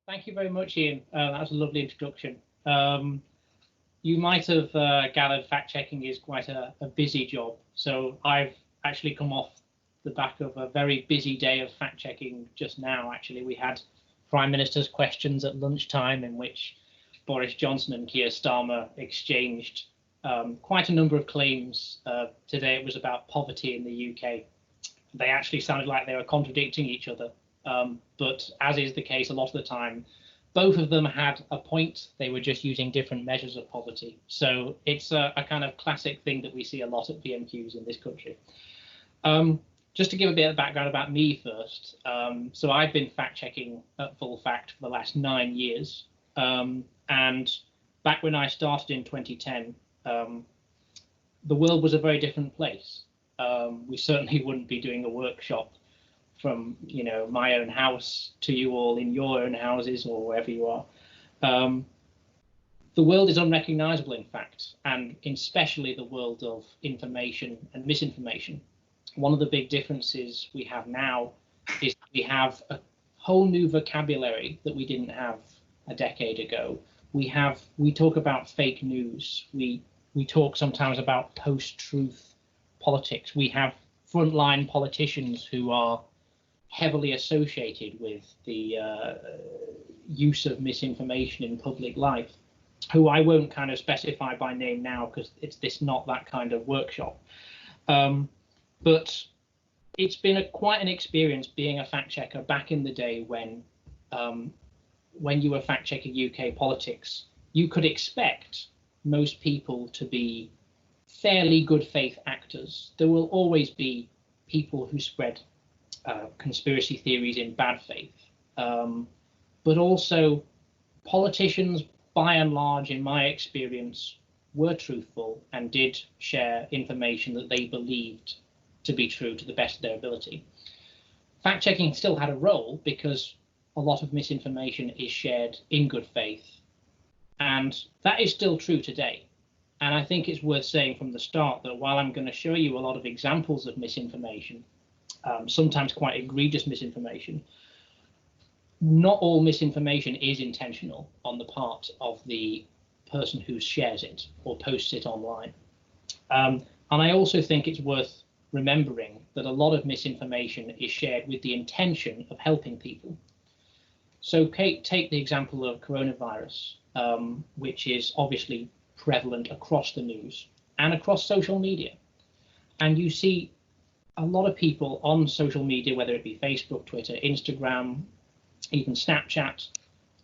Thank you very much, Ian. That was a lovely introduction. You might have gathered fact-checking is quite a busy job. So I've actually come off the back of a very busy day of fact-checking just now. Actually, we had Prime Minister's questions at lunchtime in which Boris Johnson and Keir Starmer exchanged quite a number of claims. Today it was about poverty in the UK. They actually sounded like they were contradicting each other. But as is the case a lot of the time, both of them had a point. They were just using different measures of poverty. So it's a kind of classic thing that we see a lot at PMQs in this country. Just to give a bit of background about me first. So I've been fact-checking at Full Fact for the last 9 years. And back when I started in 2010, the world was a very different place. We certainly wouldn't be doing a workshop from my own house to you all in your own houses or wherever you are. The world is unrecognizable, in fact, and especially the world of information and misinformation. One of the big differences we have now is we have a whole new vocabulary that we didn't have a decade ago. We talk about fake news. We talk sometimes about post-truth politics. We have frontline politicians who are heavily associated with the use of misinformation in public life, who I won't kind of specify by name now because it's not that kind of workshop. But it's been quite an experience being a fact checker back in the day when you were fact checking UK politics. You could expect most people to be fairly good faith actors. There will always be people who spread conspiracy theories in bad faith, but also politicians, by and large, in my experience, were truthful and did share information that they believed to be true to the best of their ability. Fact-checking still had a role because a lot of misinformation is shared in good faith, and that is still true today. And I think it's worth saying from the start that while I'm going to show you a lot of examples of misinformation, sometimes quite egregious misinformation, not all misinformation is intentional on the part of the person who shares it or posts it online. And I also think it's worth remembering that a lot of misinformation is shared with the intention of helping people. So Kate, take the example of coronavirus, which is obviously prevalent across the news and across social media. And you see a lot of people on social media, whether it be Facebook, Twitter, Instagram, even Snapchat,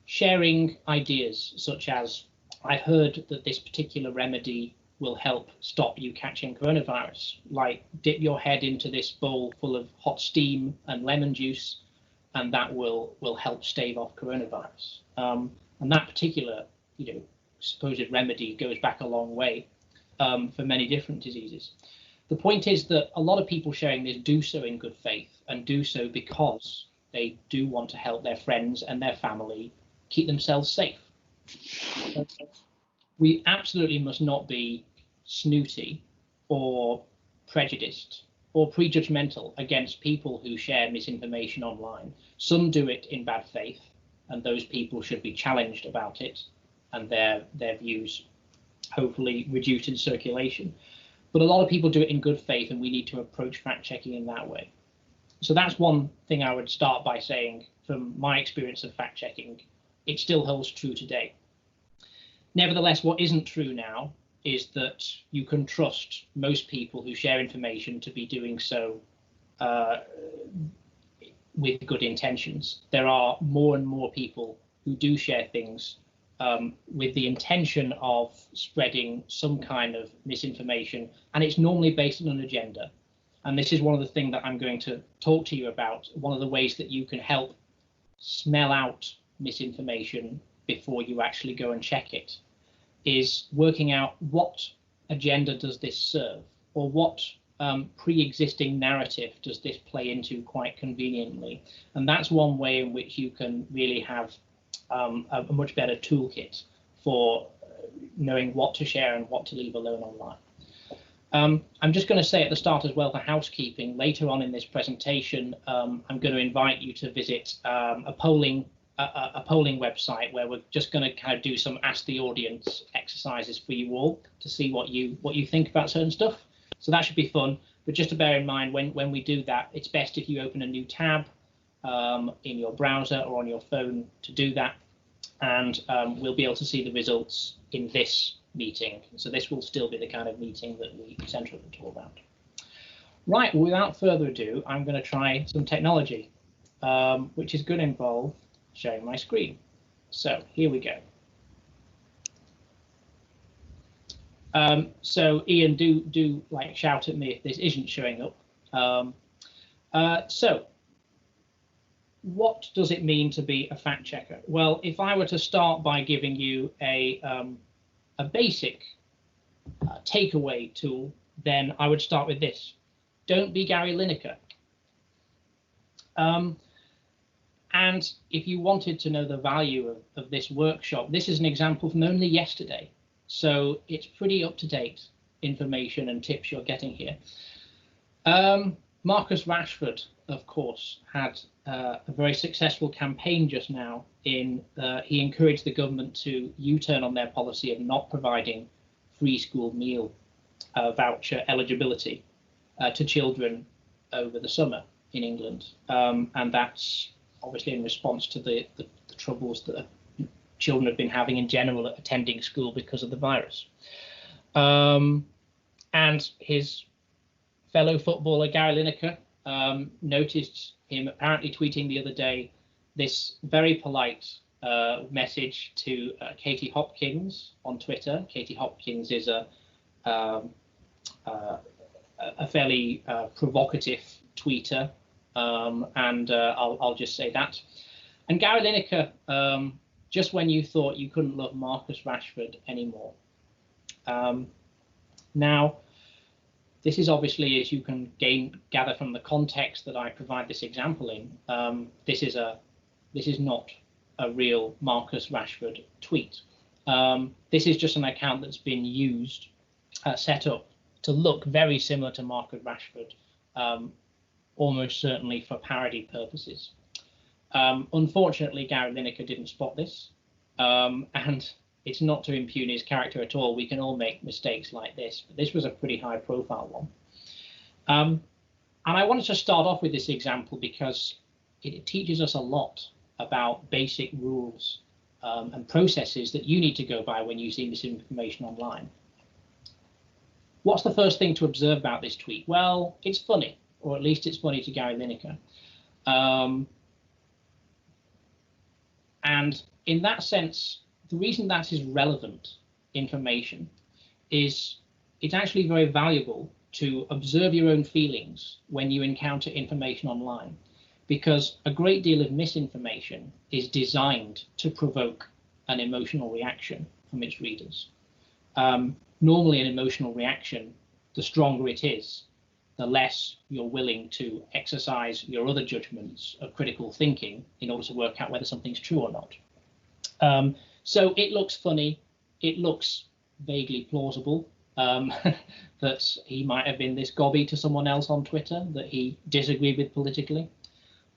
sharing ideas such as, I heard that this particular remedy will help stop you catching coronavirus, like dip your head into this bowl full of hot steam and lemon juice, and that will help stave off coronavirus. And that particular, supposed remedy goes back a long way for many different diseases. The point is that a lot of people sharing this do so in good faith and do so because they do want to help their friends and their family keep themselves safe. We absolutely must not be snooty or prejudiced or prejudgmental against people who share misinformation online. Some do it in bad faith, and those people should be challenged about it and their views hopefully reduced in circulation. But a lot of people do it in good faith, and we need to approach fact-checking in that way. So that's one thing I would start by saying from my experience of fact-checking. It still holds true today. Nevertheless, what isn't true now is that you can trust most people who share information to be doing so with good intentions. There are more and more people who do share things with the intention of spreading some kind of misinformation, and it's normally based on an agenda. And this is one of the things that I'm going to talk to you about. One of the ways that you can help smell out misinformation before you actually go and check it is working out what agenda does this serve, or what pre-existing narrative does this play into quite conveniently. And that's one way in which you can really have a much better toolkit for knowing what to share and what to leave alone online. I'm just going to say at the start as well, for housekeeping, later on in this presentation, I'm going to invite you to visit a polling a polling website where we're just going to kind of do some ask the audience exercises for you all to see what you think about certain stuff. So that should be fun. But just to bear in mind, when we do that, it's best if you open a new tab in your browser or on your phone to do that, and we'll be able to see the results in this meeting. So this will still be the kind of meeting that we center the talk around. Right, well, without further ado, I'm going to try some technology, which is going to involve sharing my screen. So here we go. So Ian, do like shout at me if this isn't showing up. So what does it mean to be a fact checker? Well, if I were to start by giving you a basic takeaway tool, then I would start with this: don't be Gary Lineker. And if you wanted to know the value of this workshop, this is an example from only yesterday. So it's pretty up-to-date information and tips you're getting here. Marcus Rashford, of course, had a very successful campaign just now. He encouraged the government to U-turn on their policy of not providing free school meal voucher eligibility to children over the summer in England. And that's obviously in response to the troubles that children have been having in general at attending school because of the virus. And his fellow footballer Gary Lineker noticed him apparently tweeting the other day this very polite message to Katie Hopkins on Twitter. Katie Hopkins is a fairly provocative tweeter, and I'll just say that. And Gary Lineker, just when you thought you couldn't love Marcus Rashford anymore. Now, this is obviously, as you can gather from the context that I provide this example in, this is not a real Marcus Rashford tweet. This is just an account that's been used, set up to look very similar to Marcus Rashford, almost certainly for parody purposes. Unfortunately, Gary Lineker didn't spot this, and it's not to impugn his character at all. We can all make mistakes like this, but this was a pretty high-profile one. And I wanted to start off with this example because it teaches us a lot about basic rules and processes that you need to go by when you see misinformation online. What's the first thing to observe about this tweet? Well, it's funny, or at least it's funny to Gary Lineker. And in that sense, the reason that is relevant information is it's actually very valuable to observe your own feelings when you encounter information online, because a great deal of misinformation is designed to provoke an emotional reaction from its readers. Normally, an emotional reaction, the stronger it is, the less you're willing to exercise your other judgments of critical thinking in order to work out whether something's true or not. So it looks funny, it looks vaguely plausible that he might have been this gobby to someone else on Twitter that he disagreed with politically.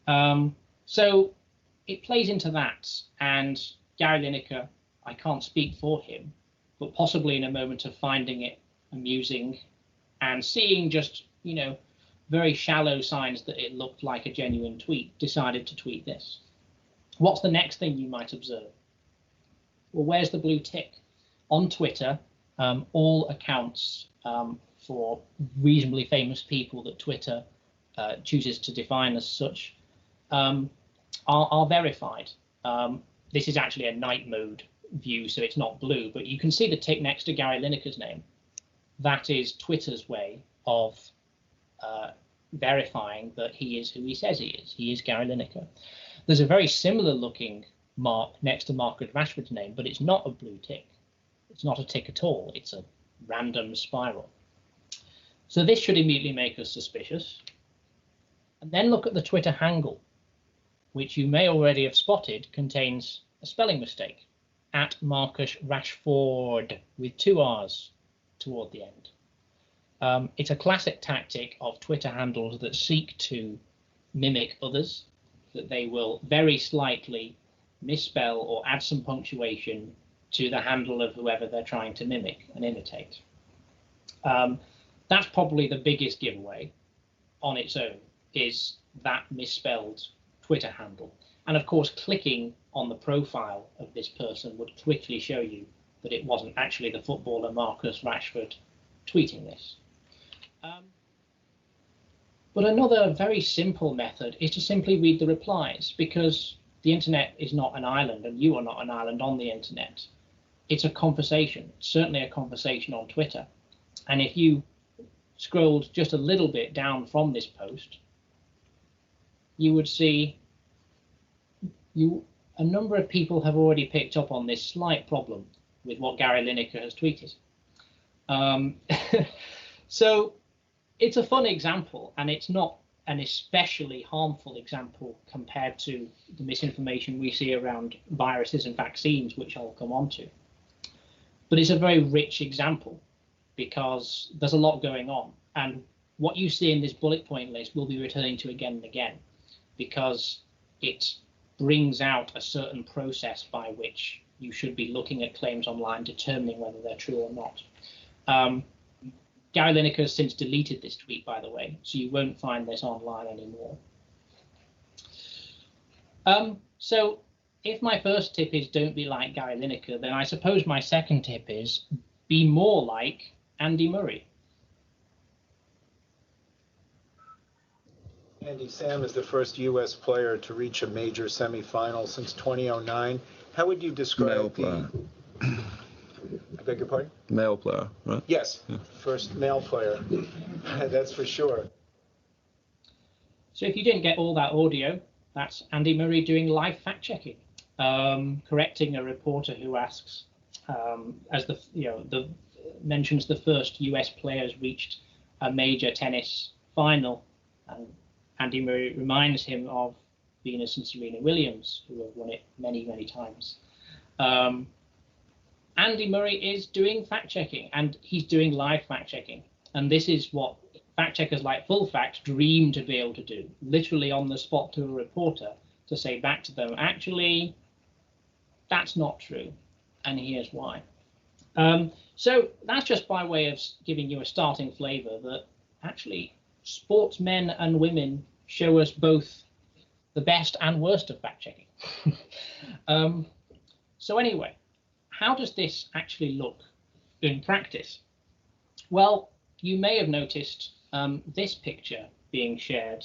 So it plays into that, and Gary Lineker, I can't speak for him, but possibly in a moment of finding it amusing and seeing just, you know, very shallow signs that it looked like a genuine tweet, decided to tweet this. What's the next thing you might observe? Well, where's the blue tick? On Twitter, all accounts for reasonably famous people that Twitter chooses to define as such are verified. This is actually a night mode view, so it's not blue, but you can see the tick next to Gary Lineker's name. That is Twitter's way of verifying that he is who he says he is. He is Gary Lineker. There's a very similar looking mark next to Marcus Rashford's name, but it's not a blue tick. It's not a tick at all. It's a random spiral. So this should immediately make us suspicious. And then look at the Twitter handle, which you may already have spotted contains a spelling mistake, at Marcus Rashford with 2 R's toward the end. It's a classic tactic of Twitter handles that seek to mimic others, that they will very slightly misspell or add some punctuation to the handle of whoever they're trying to mimic and imitate. That's probably the biggest giveaway on its own, is that misspelled Twitter handle. And of course, clicking on the profile of this person would quickly show you that it wasn't actually the footballer Marcus Rashford tweeting this. But another very simple method is to simply read the replies, because the internet is not an island, and you are not an island on the internet. It's a conversation, certainly a conversation on Twitter. And if you scrolled just a little bit down from this post, you would see a number of people have already picked up on this slight problem with what Gary Lineker has tweeted. So it's a fun example, and it's not an especially harmful example compared to the misinformation we see around viruses and vaccines, which I'll come on to. But it's a very rich example because there's a lot going on. And what you see in this bullet point list we'll be returning to again and again, because it brings out a certain process by which you should be looking at claims online, determining whether they're true or not. Gary Lineker has since deleted this tweet, by the way, so you won't find this online anymore. So if my first tip is don't be like Gary Lineker, then I suppose my second tip is be more like Andy Murray. Andy, Sam is the first U.S. player to reach a major semifinal since 2009. How would you describe I beg your pardon? Male player, right? Yes, yeah. First male player, that's for sure. So if you didn't get all that audio, that's Andy Murray doing live fact-checking, correcting a reporter who asks, mentions the first US players reached a major tennis final, and Andy Murray reminds him of Venus and Serena Williams, who have won it many, many times. Andy Murray is doing fact-checking, and he's doing live fact-checking. And this is what fact-checkers like Full Fact dream to be able to do, literally on the spot to a reporter to say back to them, actually, that's not true, and here's why. So that's just by way of giving you a starting flavor that actually sportsmen and women show us both the best and worst of fact-checking. So anyway, how does this actually look in practice? Well, you may have noticed this picture being shared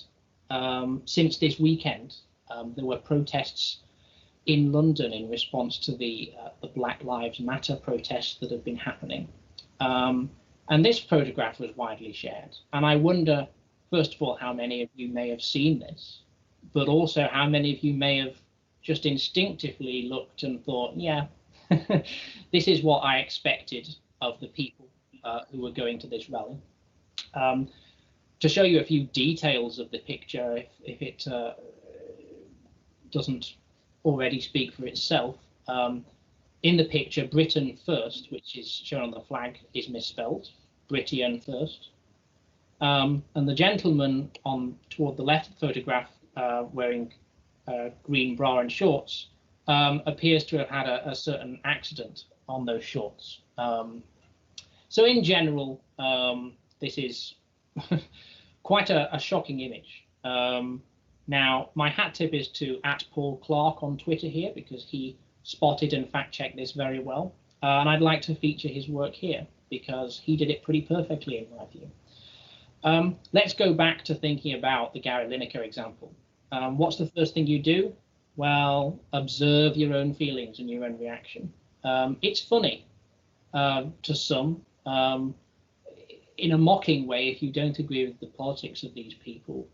since this weekend. There were protests in London in response to the Black Lives Matter protests that have been happening. And this photograph was widely shared. And I wonder, first of all, how many of you may have seen this, but also how many of you may have just instinctively looked and thought, yeah, this is what I expected of the people who were going to this rally. To show you a few details of the picture, if it doesn't already speak for itself, in the picture, Britain first, which is shown on the flag, is misspelled, Britian first. And the gentleman toward the left of the photograph, wearing green bra and shorts, appears to have had a certain accident on those shorts. So in general, this is quite a shocking image. Now, my hat tip is to @PaulClark on Twitter here, because he spotted and fact-checked this very well. And I'd like to feature his work here, because he did it pretty perfectly, in my view. Let's go back to thinking about the Gary Lineker example. What's the first thing you do? Well, observe your own feelings and your own reaction. It's funny to some, in a mocking way, if you don't agree with the politics of these people.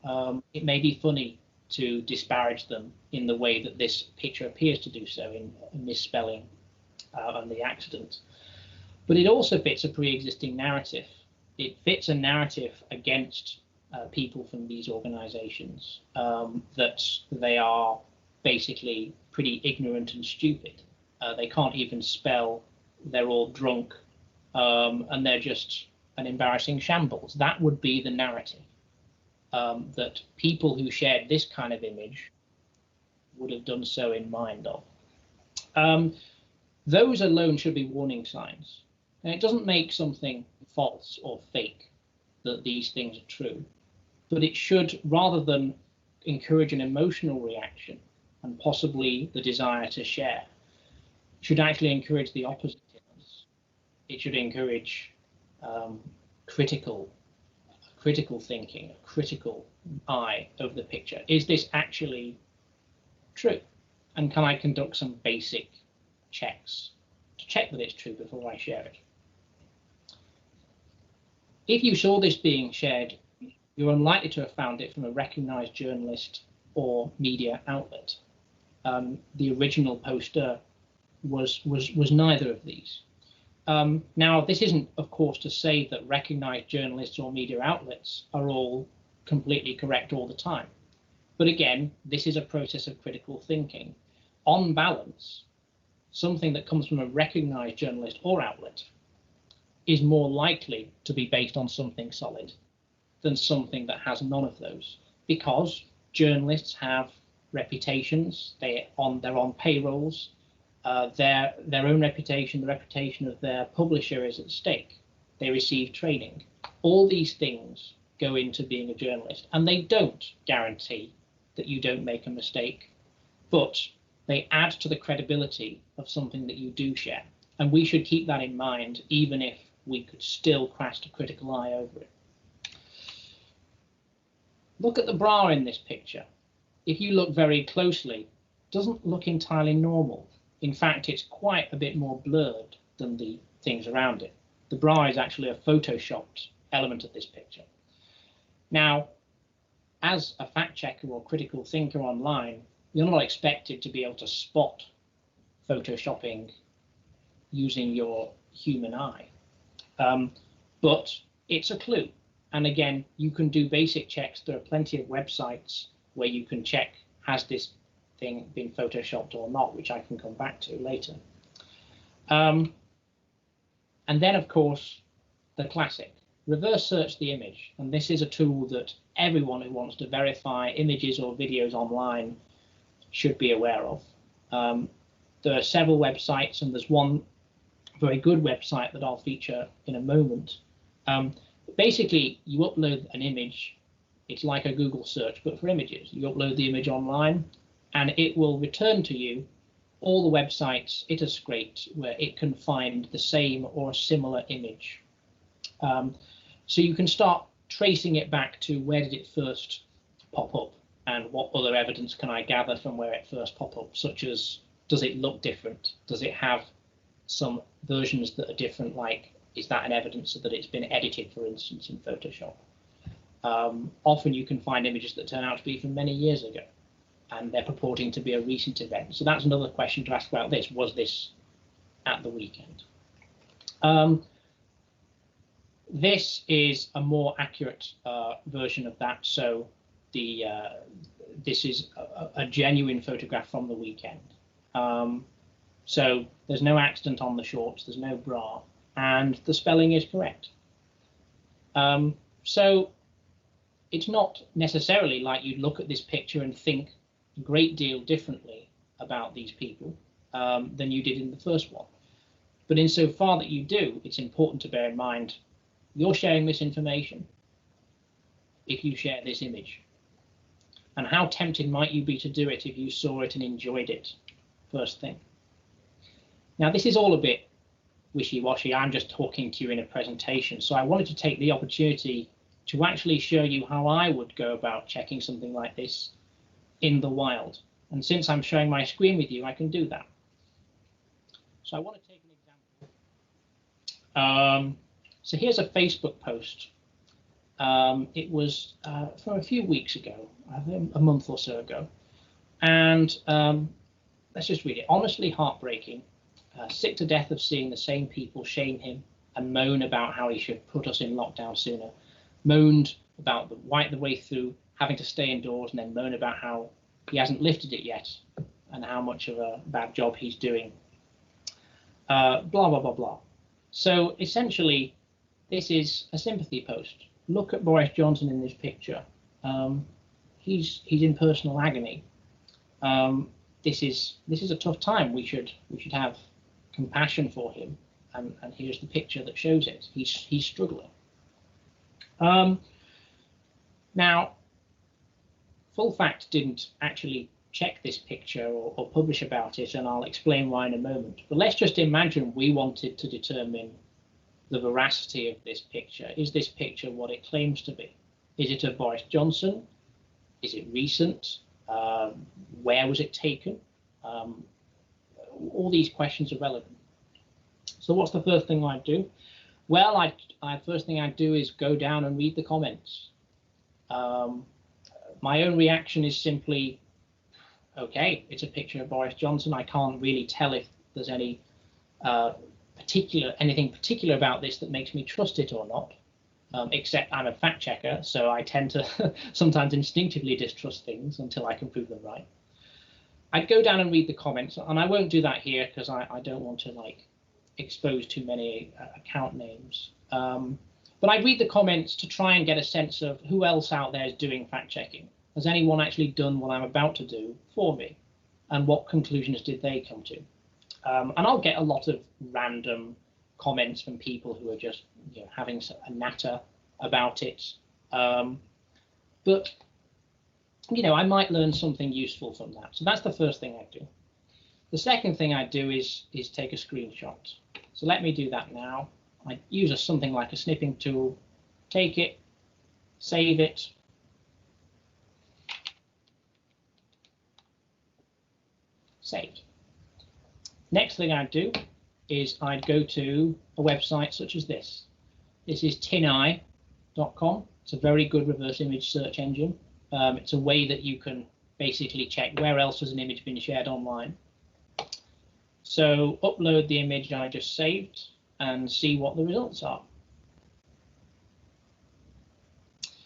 It may be funny to disparage them in the way that this picture appears to do so, in misspelling and the accident. But it also fits a pre-existing narrative. It fits a narrative against people from these organizations, that they are basically pretty ignorant and stupid. They can't even spell, they're all drunk, and they're just an embarrassing shambles. That would be the narrative that people who shared this kind of image would have done so in mind of. Those alone should be warning signs. And it doesn't make something false or fake that these things are true, but it should, rather than encourage an emotional reaction and possibly the desire to share, should actually encourage the opposite in us. It should encourage critical thinking, a critical eye over the picture. Is this actually true? And can I conduct some basic checks to check that it's true before I share it? If you saw this being shared, you're unlikely to have found it from a recognized journalist or media outlet. The original poster was neither of these. Now, this isn't, of course, to say that recognized journalists or media outlets are all completely correct all the time. But again, this is a process of critical thinking. On balance, something that comes from a recognized journalist or outlet is more likely to be based on something solid than something that has none of those, because journalists have reputations, they're on payrolls, their own reputation, the reputation of their publisher is at stake. They receive training. All these things go into being a journalist, and they don't guarantee that you don't make a mistake, but they add to the credibility of something that you do share. And we should keep that in mind, even if we could still cast a critical eye over it. Look at the bra in this picture. If you look very closely, it doesn't look entirely normal. In fact, it's quite a bit more blurred than the things around it. The bra is actually a photoshopped element of this picture. Now, as a fact checker or critical thinker online, you're not expected to be able to spot photoshopping using your human eye. But it's a clue. And again, you can do basic checks. There are plenty of websites where you can check, has this thing been photoshopped or not, which I can come back to later. And then, of course, the classic, reverse search the image. And this is a tool that everyone who wants to verify images or videos online should be aware of. There are several websites, and there's one very good website that I'll feature in a moment. Basically, you upload an image. It's like a Google search, but for images. You upload the image online, and it will return to you all the websites it has scraped where it can find the same or a similar image. So you can start tracing it back to where did it first pop up, and what other evidence can I gather from where it first popped up, such as, does it look different? Does it have some versions that are different, like, is that an evidence that it's been edited, for instance, in Photoshop? Often you can find images that turn out to be from many years ago, and they're purporting to be a recent event. So that's another question to ask about this. Was this at the weekend? This is a more accurate version of that. So this is a genuine photograph from the weekend. So there's no accident on the shorts, there's no bra, and the spelling is correct. So it's not necessarily like you'd look at this picture and think a great deal differently about these people than you did in the first one. But insofar that you do, it's important to bear in mind you're sharing misinformation if you share this image. And how tempted might you be to do it if you saw it and enjoyed it first thing? Now, this is all a bit wishy-washy. I'm just talking to you in a presentation. So I wanted to take the opportunity to actually show you how I would go about checking something like this in the wild. And since I'm showing my screen with you, I can do that. So I want to take an example. So here's a Facebook post. It was from a few weeks ago, a month or so ago. And let's just read it. Honestly heartbreaking. Sick to death of seeing the same people shame him and moan about how he should put us in lockdown sooner. Moaned about the way through having to stay indoors, and then moan about how he hasn't lifted it yet and how much of a bad job he's doing. Blah, blah, blah, blah. So essentially, this is a sympathy post. Look at Boris Johnson in this picture. He's in personal agony. this is a tough time. We should have compassion for him, and here's the picture that shows it. He's struggling. Now, Full Fact didn't actually check this picture or publish about it, and I'll explain why in a moment. But let's just imagine we wanted to determine the veracity of this picture. Is this picture what it claims to be? Is it of Boris Johnson? Is it recent? Where was it taken? All these questions are relevant. So what's the first thing I'd do? Well, first thing I'd do is go down and read the comments. My own reaction is simply, okay, it's a picture of Boris Johnson. I can't really tell if there's any anything particular about this that makes me trust it or not, except I'm a fact checker, so I tend to sometimes instinctively distrust things until I can prove them right. I'd go down and read the comments, and I won't do that here because I don't want to expose too many account names. But I'd read the comments to try and get a sense of who else out there is doing fact checking. Has anyone actually done what I'm about to do for me? And what conclusions did they come to? And I'll get a lot of random comments from people who are just having a natter about it. But I might learn something useful from that. So that's the first thing I do. The second thing I do is take a screenshot. So let me do that now. I use something like a snipping tool, take it, save it. Saved. Next thing I'd do is I'd go to a website such as this. This is tineye.com. It's a very good reverse image search engine. It's a way that you can basically check where else has an image been shared online. So upload the image I just saved and see what the results are.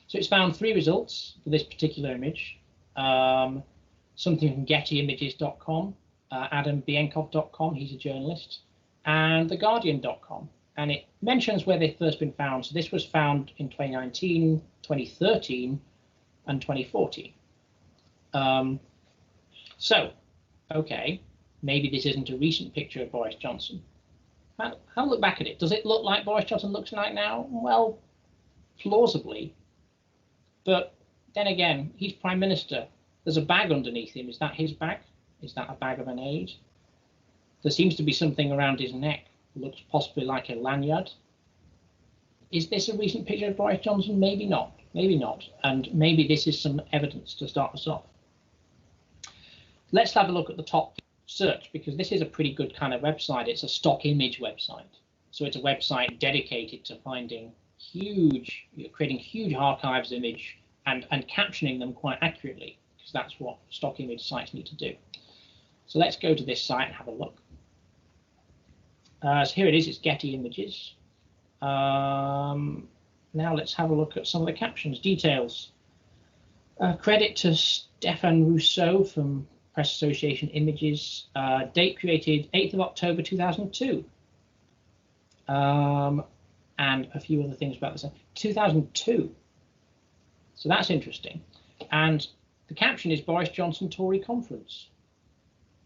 So it's found 3 results for this particular image. Something from gettyimages.com, adambienkoff.com, he's a journalist, and theguardian.com. And it mentions where they've first been found. So this was found in 2019, 2013, and 2014. Okay, maybe this isn't a recent picture of Boris Johnson. I'll look back at it. Does it look like Boris Johnson looks like now? Well, plausibly. But then again, he's Prime Minister. There's a bag underneath him. Is that his bag? Is that a bag of an aid? There seems to be something around his neck. Looks possibly like a lanyard. Is this a recent picture of Boris Johnson? Maybe not. Maybe not. And maybe this is some evidence to start us off. Let's have a look at the top search, because this is a pretty good kind of website. It's a stock image website. So it's a website dedicated to finding creating huge archives of image and captioning them quite accurately, because that's what stock image sites need to do. So let's go to this site and have a look. So here it is, it's Getty Images. Now let's have a look at some of the captions. Details. Credit to Stéphane Rousseau from Press Association Images. Date created 8th of October 2002. And a few other things about this. 2002. So that's interesting. And the caption is Boris Johnson Tory Conference.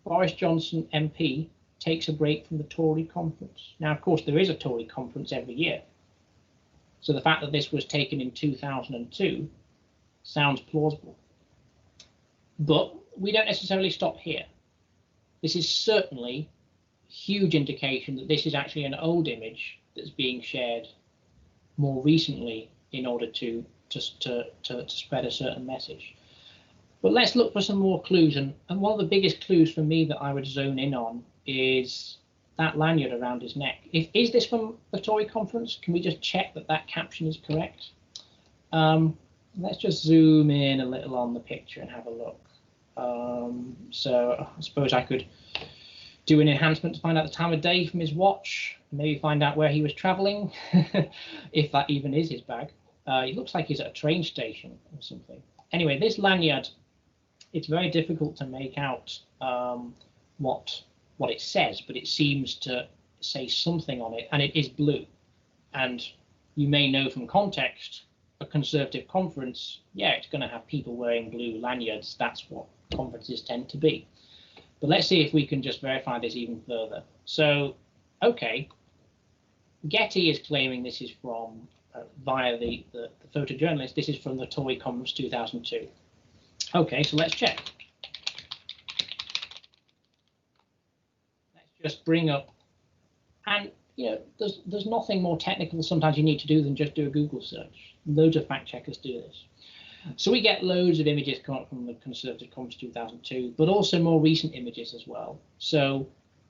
Boris Johnson MP takes a break from the Tory conference. Now, of course, there is a Tory conference every year. So the fact that this was taken in 2002 sounds plausible. But we don't necessarily stop here. This is certainly a huge indication that this is actually an old image that's being shared more recently in order to spread a certain message. But let's look for some more clues. And one of the biggest clues for me that I would zone in on is that lanyard around his neck. Is this from the Tory conference? Can we just check that that caption is correct? Let's just zoom in a little on the picture and have a look. So I suppose I could do an enhancement to find out the time of day from his watch, maybe find out where he was traveling, if that even is his bag. It looks like he's at a train station or something. Anyway, this lanyard, it's very difficult to make out what it says, but it seems to say something on it, and it is blue. And you may know from context, a Conservative conference, yeah, it's going to have people wearing blue lanyards. That's what conferences tend to be. But let's see if we can just verify this even further. So, okay, Getty is claiming this is from, via the photojournalist, this is from the Tory Conference 2002. Okay, so let's check. Let's just bring up, and there's nothing more technical sometimes you need to do than just do a Google search. Loads of fact checkers do this. So we get loads of images coming from the Conservative Conference 2002, but also more recent images as well. So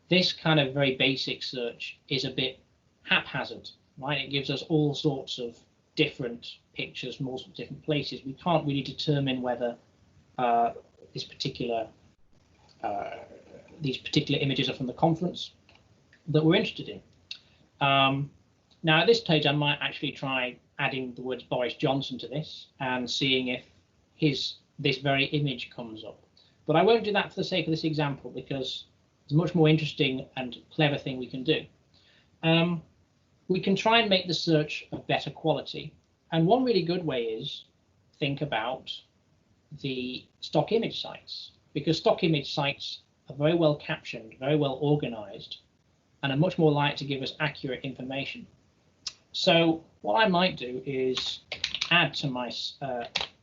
this kind of very basic search is a bit haphazard, right? It gives us all sorts of different pictures from all sorts of different places. We can't really determine whether these particular images are from the conference that we're interested in. Now at this stage, I might actually try adding the words Boris Johnson to this and seeing if this very image comes up. But I won't do that for the sake of this example, because it's a much more interesting and clever thing we can do. We can try and make the search of better quality. And one really good way is think about the stock image sites, because stock image sites are very well captioned, very well organized, and are much more likely to give us accurate information. So what I might do is add to my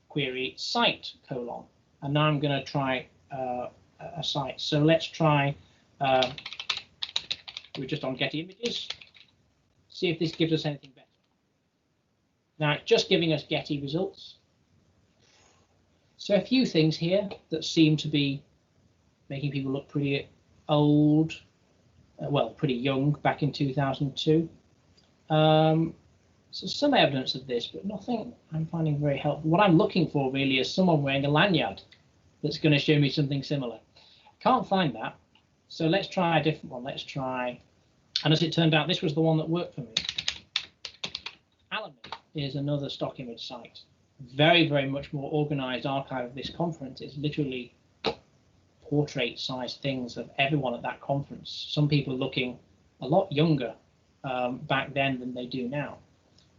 query site : and now I'm going to try a site. So let's try, we're just on Getty Images, see if this gives us anything better. Now it's just giving us Getty results. So a few things here that seem to be making people look pretty old, well, pretty young back in 2002. So some evidence of this, but nothing I'm finding very helpful. What I'm looking for really is someone wearing a lanyard that's going to show me something similar. Can't find that. So let's try a different one. Let's try, and as it turned out, this was the one that worked for me. Alamy is another stock image site. Very, very much more organized archive of this conference. It's literally portrait-sized things of everyone at that conference. Some people looking a lot younger back then than they do now.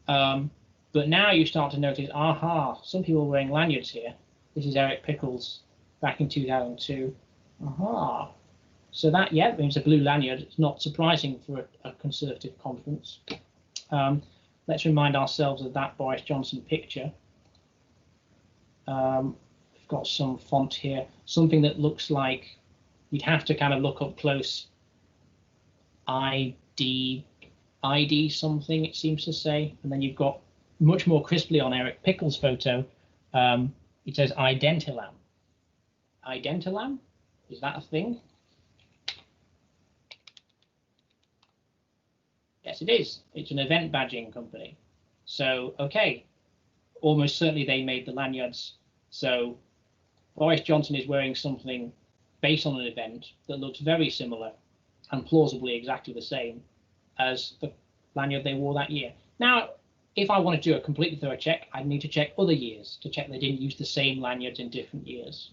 But now you start to notice, aha, some people are wearing lanyards here. This is Eric Pickles back in 2002. Aha. So that, yeah, means a blue lanyard. It's not surprising for a Conservative conference. Let's remind ourselves of that Boris Johnson picture. We've got some font here, something that looks like you'd have to kind of look up close. ID something, it seems to say. And then you've got much more crisply on Eric Pickles' photo, it says Identilam. Identilam? Is that a thing? Yes, it is. It's an event badging company. So, okay, almost certainly they made the lanyards. So Boris Johnson is wearing something based on an event that looks very similar and plausibly exactly the same as the lanyard they wore that year. Now, if I want to do a completely thorough check, I'd need to check other years to check they didn't use the same lanyards in different years.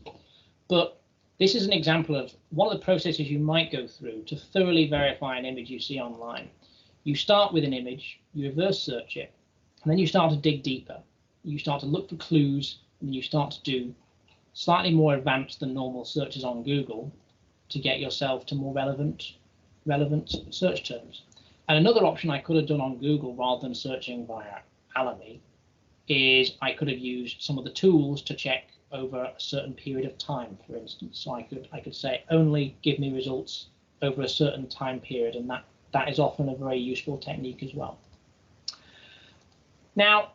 But this is an example of one of the processes you might go through to thoroughly verify an image you see online. You start with an image, you reverse search it, and then you start to dig deeper. You start to look for clues, and you start to do slightly more advanced than normal searches on Google to get yourself to more relevant search terms. And another option I could have done on Google rather than searching via Alamy is I could have used some of the tools to check over a certain period of time, for instance. So I could say only give me results over a certain time period, and that is often a very useful technique as well. Now,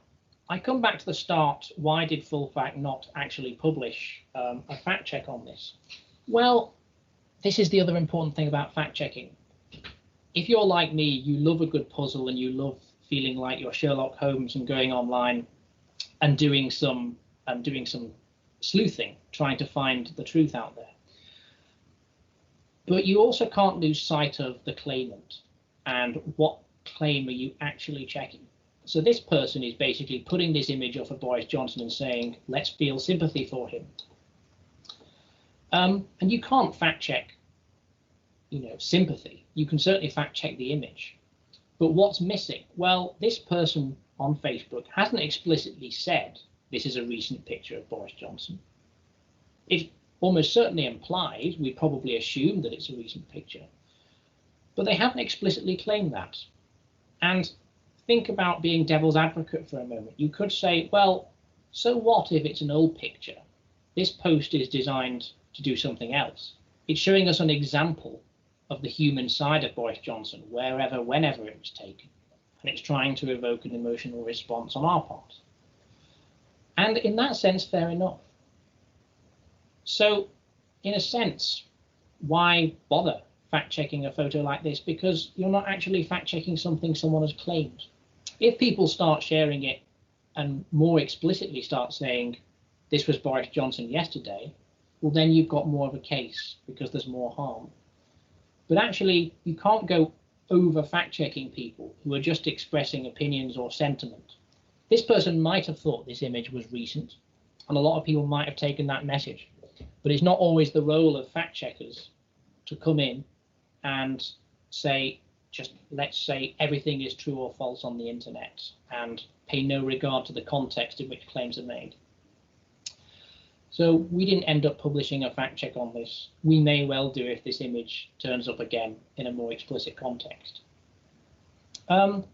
I come back to the start. Why did FullFact not actually publish a fact check on this? Well, this is the other important thing about fact checking. If you're like me, you love a good puzzle and you love feeling like you're Sherlock Holmes and going online and doing some sleuthing, trying to find the truth out there. But you also can't lose sight of the claimant and what claim are you actually checking. So this person is basically putting this image off of Boris Johnson and saying, let's feel sympathy for him. And you can't fact check, sympathy. You can certainly fact check the image. But what's missing? Well, this person on Facebook hasn't explicitly said this is a recent picture of Boris Johnson. It's almost certainly implied, we probably assume that it's a recent picture, but they haven't explicitly claimed that. And think about being devil's advocate for a moment. You could say, well, so what if it's an old picture? This post is designed to do something else. It's showing us an example of the human side of Boris Johnson, wherever, whenever it was taken. And it's trying to evoke an emotional response on our part. And in that sense, fair enough. So, in a sense, why bother fact-checking a photo like this? Because you're not actually fact-checking something someone has claimed. If people start sharing it and more explicitly start saying, this was Boris Johnson yesterday, well, then you've got more of a case because there's more harm. But actually, you can't go over fact-checking people who are just expressing opinions or sentiment. This person might have thought this image was recent, and a lot of people might have taken that message. But it's not always the role of fact-checkers to come in and say, just let's say everything is true or false on the internet and pay no regard to the context in which claims are made. So we didn't end up publishing a fact check on this. We may well do if this image turns up again in a more explicit context. So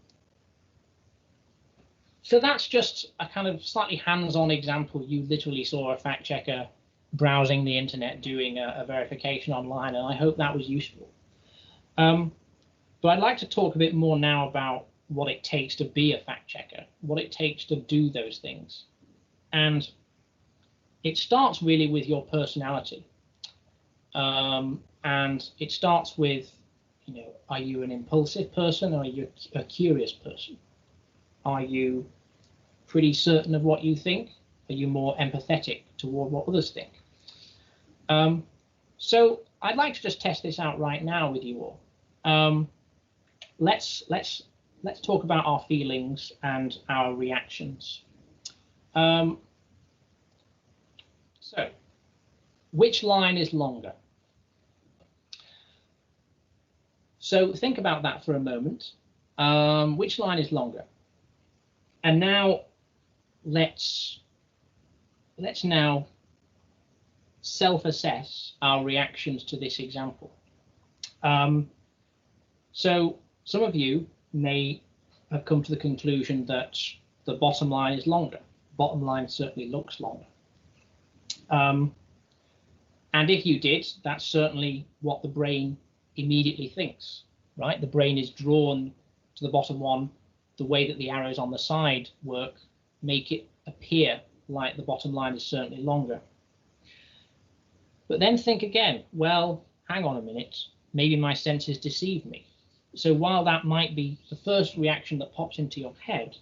that's just a kind of slightly hands-on example. You literally saw a fact checker browsing the internet doing a verification online, and I hope that was useful. But I'd like to talk a bit more now about what it takes to be a fact checker, what it takes to do those things. And it starts really with your personality. And it starts with, are you an impulsive person or are you a curious person? Are you pretty certain of what you think? Are you more empathetic toward what others think? So I'd like to just test this out right now with you all. Let's talk about our feelings and our reactions. So, which line is longer? So think about that for a moment. Which line is longer? And now let's now self-assess our reactions to this example. So some of you may have come to the conclusion that the bottom line is longer. Bottom line certainly looks longer. And if you did, that's certainly what the brain immediately thinks, right? The brain is drawn to the bottom one. The way that the arrows on the side work make it appear like the bottom line is certainly longer. But then think again, well, hang on a minute, maybe my senses deceive me. So while that might be the first reaction that pops into your head,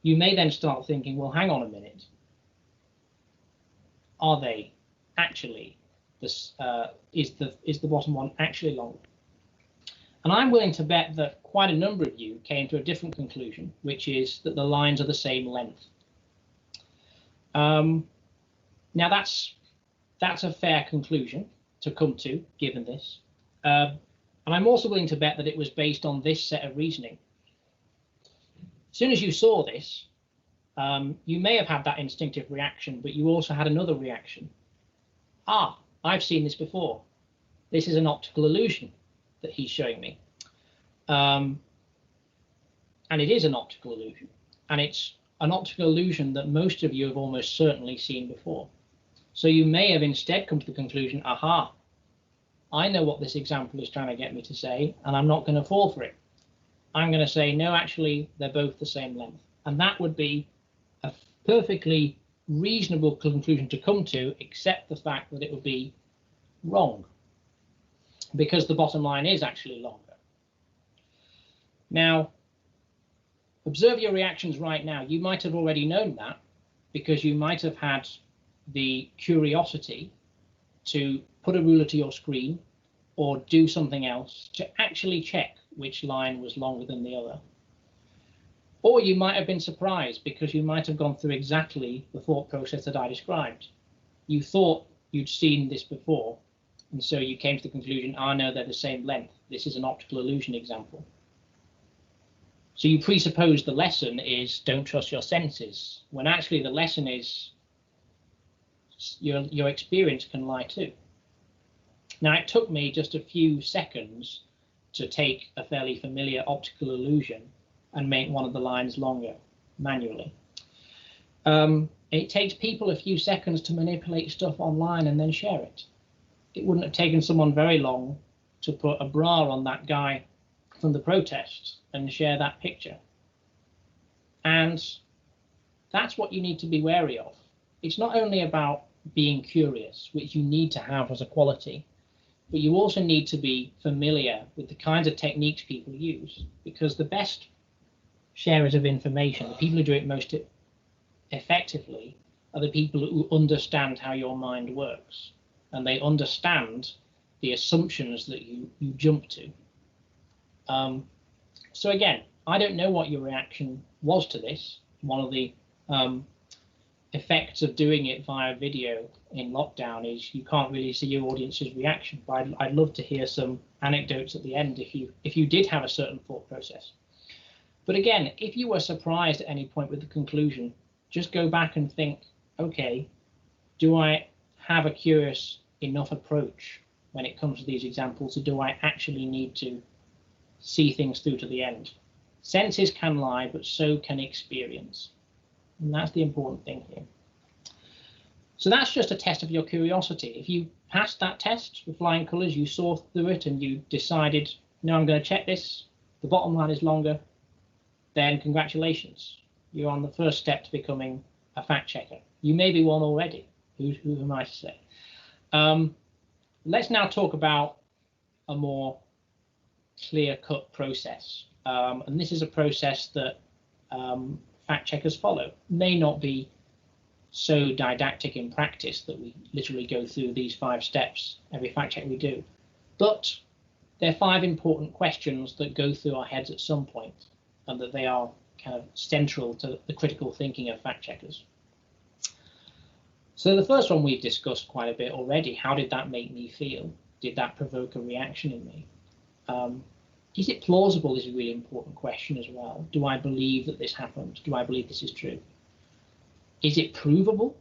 you may then start thinking, well, hang on a minute. Are they actually, is the bottom one actually longer? And I'm willing to bet that quite a number of you came to a different conclusion, which is that the lines are the same length. Now that's a fair conclusion to come to, given this. And I'm also willing to bet that it was based on this set of reasoning. As soon as you saw this, you may have had that instinctive reaction, but you also had another reaction. Ah, I've seen this before. This is an optical illusion that he's showing me. And it is an optical illusion. And it's an optical illusion that most of you have almost certainly seen before. So you may have instead come to the conclusion, aha, I know what this example is trying to get me to say, and I'm not going to fall for it. I'm going to say, no, actually, they're both the same length. And that would be a perfectly reasonable conclusion to come to, except the fact that it would be wrong, because the bottom line is actually longer. Now, observe your reactions right now. You might have already known that, because you might have had the curiosity to put a ruler to your screen or do something else to actually check which line was longer than the other. Or you might have been surprised because you might have gone through exactly the thought process that I described. You thought you'd seen this before, and so you came to the conclusion, ah, no, they're the same length. This is an optical illusion example. So you presuppose the lesson is don't trust your senses, when actually the lesson is your experience can lie too. Now, it took me just a few seconds to take a fairly familiar optical illusion and make one of the lines longer manually. It takes people a few seconds to manipulate stuff online and then share it. It wouldn't have taken someone very long to put a bra on that guy from the protest and share that picture. And that's what you need to be wary of. It's not only about being curious, which you need to have as a quality, but you also need to be familiar with the kinds of techniques people use, because the best sharers of information, the people who do it most effectively, are the people who understand how your mind works, and they understand the assumptions that you jump to. So again, I don't know what your reaction was to this. One of the effects of doing it via video in lockdown is you can't really see your audience's reaction. But I'd love to hear some anecdotes at the end if you did have a certain thought process. But again, if you were surprised at any point with the conclusion, just go back and think, okay, do I have a curious enough approach when it comes to these examples, or do I actually need to see things through to the end? Senses can lie, but so can experience. And that's the important thing here. So that's just a test of your curiosity. If you passed that test with flying colours, you saw through it and you decided, no, I'm going to check this, the bottom line is longer, then congratulations. You're on the first step to becoming a fact checker. You may be one already. Who am I to say? Let's now talk about a more clear-cut process. And this is a process that fact checkers follow. May not be so didactic in practice that we literally go through these 5 steps every fact check we do, but they're 5 important questions that go through our heads at some point, and that they are kind of central to the critical thinking of fact checkers. So the first one we've discussed quite a bit already. How did that make me feel? Did that provoke a reaction in me? Is it plausible is a really important question as well. Do I believe that this happened? Do I believe this is true? Is it provable?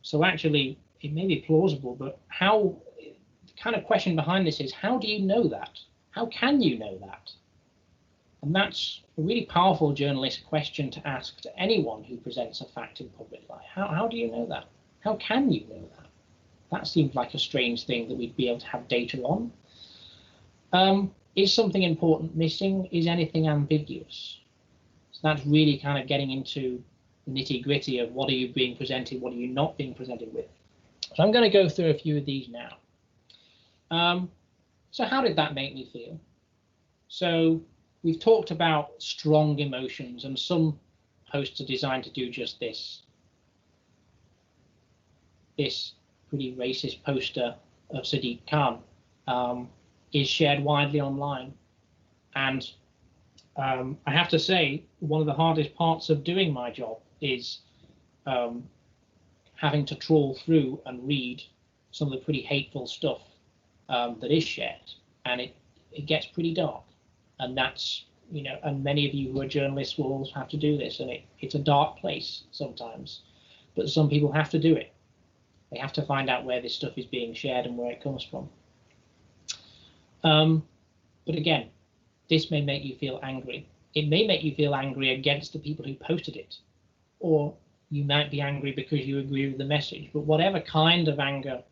So actually, it may be plausible, but how, the kind of question behind this is, how do you know that? How can you know that? And that's a really powerful journalist question to ask to anyone who presents a fact in public life. How do you know that? How can you know that? That seems like a strange thing that we'd be able to have data on. Is something important missing? Is anything ambiguous? So that's really kind of getting into the nitty-gritty of what are you being presented, what are you not being presented with. So I'm going to go through a few of these now. So how did that make me feel? So we've talked about strong emotions, and some posts are designed to do just this. This pretty racist poster of Sadiq Khan is shared widely online. And I have to say, one of the hardest parts of doing my job is having to trawl through and read some of the pretty hateful stuff that is shared. And it gets pretty dark. And that's, you know, and many of you who are journalists will also have to do this. And it's a dark place sometimes, but some people have to do it. They have to find out where this stuff is being shared and where it comes from. But again, this may make you feel angry. It may make you feel angry against the people who posted it, or you might be angry because you agree with the message. But whatever kind of anger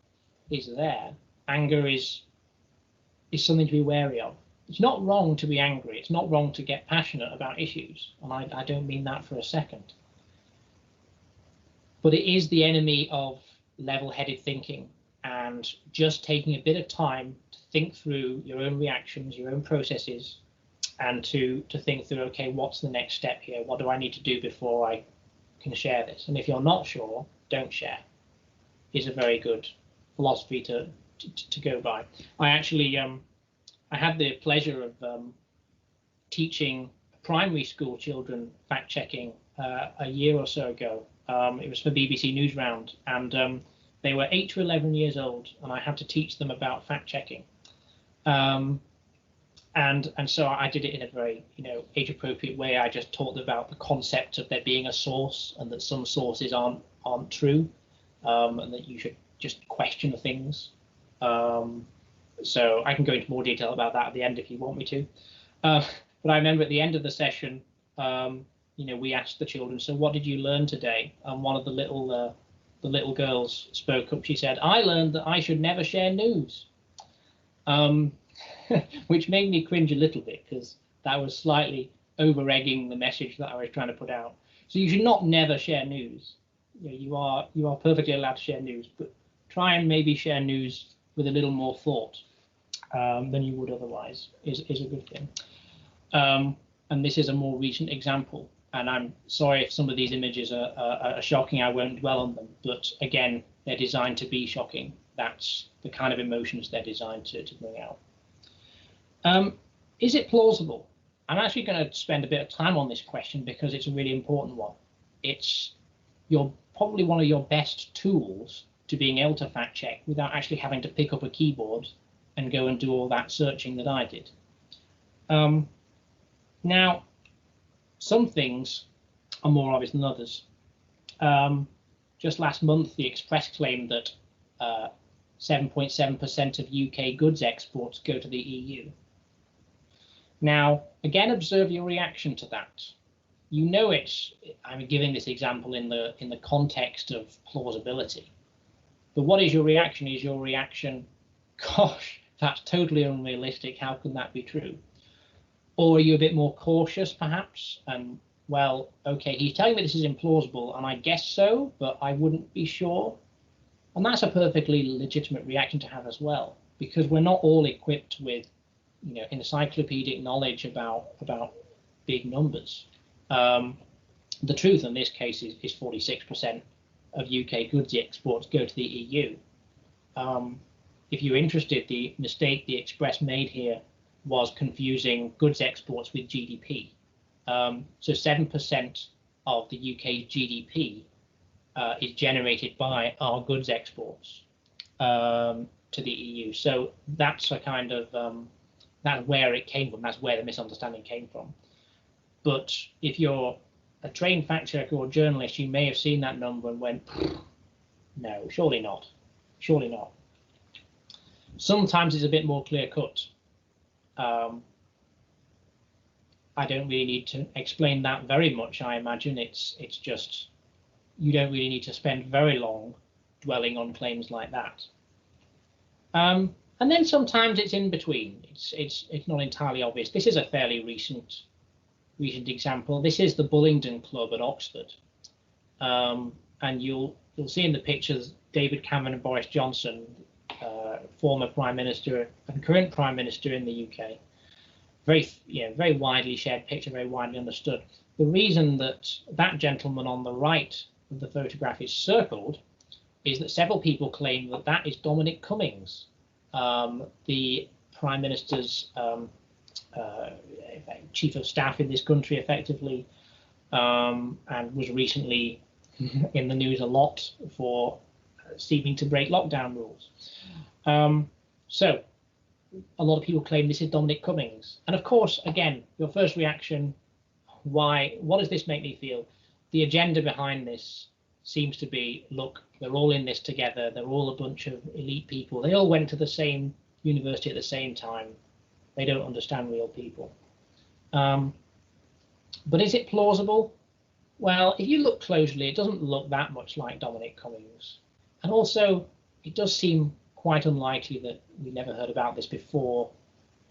is there, anger is something to be wary of. It's not wrong to be angry. It's not wrong to get passionate about issues. And I don't mean that for a second. But it is the enemy of level-headed thinking and just taking a bit of time to think through your own reactions, your own processes, and to think through, okay, what's the next step here? What do I need to do before I can share this? And if you're not sure, don't share, is a very good philosophy to go by. I actually, I had the pleasure of teaching primary school children fact-checking a year or so ago. It was for BBC News Round, and they were 8 to 11 years old, and I had to teach them about fact-checking. And so I did it in a very, you know, age-appropriate way. I just taught them about the concept of there being a source and that some sources aren't true. and that you should just question things. So I can go into more detail about that at the end if you want me to. But I remember at the end of the session, we asked the children, so what did you learn today? And one of the little girls spoke up. She said, I learned that I should never share news, which made me cringe a little bit, because that was slightly over-egging the message that I was trying to put out. So you should not never share news. You are perfectly allowed to share news, but try and maybe share news with a little more thought than you would otherwise is a good thing. And this is a more recent example. And I'm sorry if some of these images are shocking. I won't dwell on them. But again, they're designed to be shocking. That's the kind of emotions they're designed to bring out. Is it plausible? I'm actually going to spend a bit of time on this question because it's a really important one. It's probably one of your best tools to being able to fact check without actually having to pick up a keyboard and go and do all that searching that I did. Now, some things are more obvious than others. Just last month, the Express claimed that 7.7% of UK goods exports go to the EU. Now, again, observe your reaction to that. You know I'm giving this example in the context of plausibility. But what is your reaction? Is your reaction, gosh, that's totally unrealistic, how can that be true? Or are you a bit more cautious, perhaps? And, well, okay, he's telling me this is implausible, and I guess so, but I wouldn't be sure. And that's a perfectly legitimate reaction to have as well, because we're not all equipped with, encyclopedic knowledge about big numbers. The truth in this case is 46% of UK goods exports go to the EU. If you're interested, the mistake the Express made here was confusing goods exports with GDP. So 7% of the UK's GDP is generated by our goods exports to the EU. So that's a kind of that's where it came from. That's where the misunderstanding came from. But if you're a trained fact checker or journalist, you may have seen that number and went, no, surely not. Surely not. Sometimes it's a bit more clear cut. I don't really need to explain that very much. I imagine it's just you don't really need to spend very long dwelling on claims like that. And then sometimes it's in between. It's not entirely obvious. This is a fairly recent example. This is the Bullingdon Club at Oxford, and you'll see in the pictures David Cameron and Boris Johnson, former Prime Minister and current Prime Minister in the UK. Very widely shared picture, very widely understood. The reason that gentleman on the right of the photograph is circled is that several people claim that is Dominic Cummings, the Prime Minister's chief of staff in this country, effectively, and was recently in the news a lot for seeming to break lockdown rules. So a lot of people claim this is Dominic Cummings. And of course, again, your first reaction, what does this make me feel? The agenda behind this seems to be, look, they're all in this together. They're all a bunch of elite people. They all went to the same university at the same time. They don't understand real people. But is it plausible? Well, if you look closely, it doesn't look that much like Dominic Cummings. And also, it does seem quite unlikely that we never heard about this before,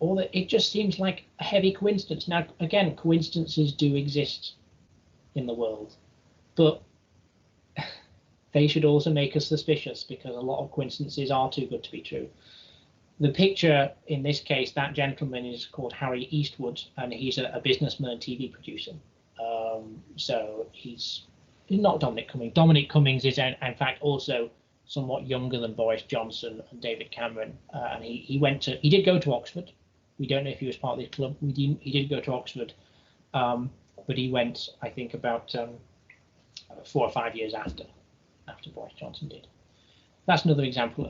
or that it just seems like a heavy coincidence. Now, again, coincidences do exist in the world, but they should also make us suspicious, because a lot of coincidences are too good to be true. The picture in this case, that gentleman is called Harry Eastwood, and he's a businessman and TV producer. So he's not Dominic Cummings. Dominic Cummings is, in fact, also somewhat younger than Boris Johnson and David Cameron, and he did go to Oxford. We don't know if he was part of this club. He did go to Oxford, but he went, I think, about 4 or 5 years after Boris Johnson did. That's another example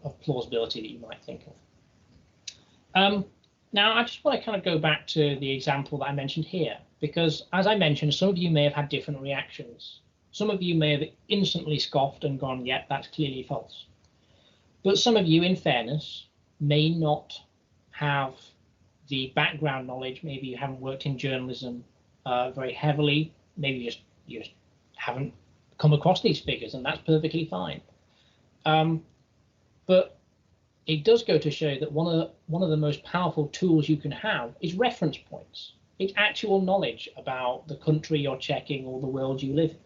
of plausibility that you might think of. Now, I just want to kind of go back to the example that I mentioned here, because as I mentioned, some of you may have had different reactions. Some of you may have instantly scoffed and gone, yeah, that's clearly false. But some of you, in fairness, may not have the background knowledge. Maybe you haven't worked in journalism very heavily. Maybe you just haven't come across these figures, and that's perfectly fine. But it does go to show that one of the most powerful tools you can have is reference points. It's actual knowledge about the country you're checking or the world you live in.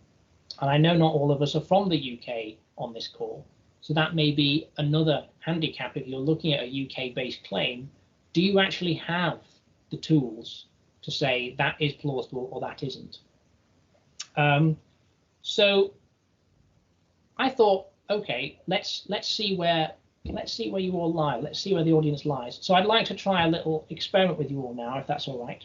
And I know not all of us are from the UK on this call, so that may be another handicap if you're looking at a UK-based claim. Do you actually have the tools to say that is plausible or that isn't? So I thought, okay, let's see where you all lie. Let's see where the audience lies. So I'd like to try a little experiment with you all now, if that's all right.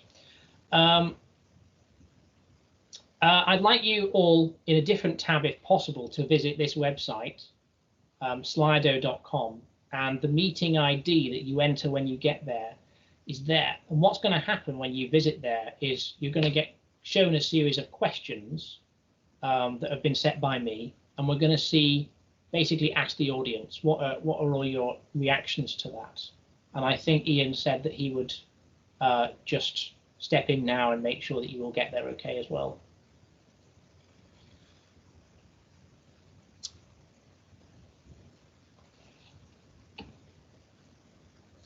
I'd like you all, in a different tab if possible, to visit this website, slido.com, and the meeting ID that you enter when you get there is there. And what's going to happen when you visit there is you're going to get shown a series of questions that have been set by me, and we're going to see, basically ask the audience, what are all your reactions to that? And I think Ian said that he would just step in now and make sure that you will get there okay as well.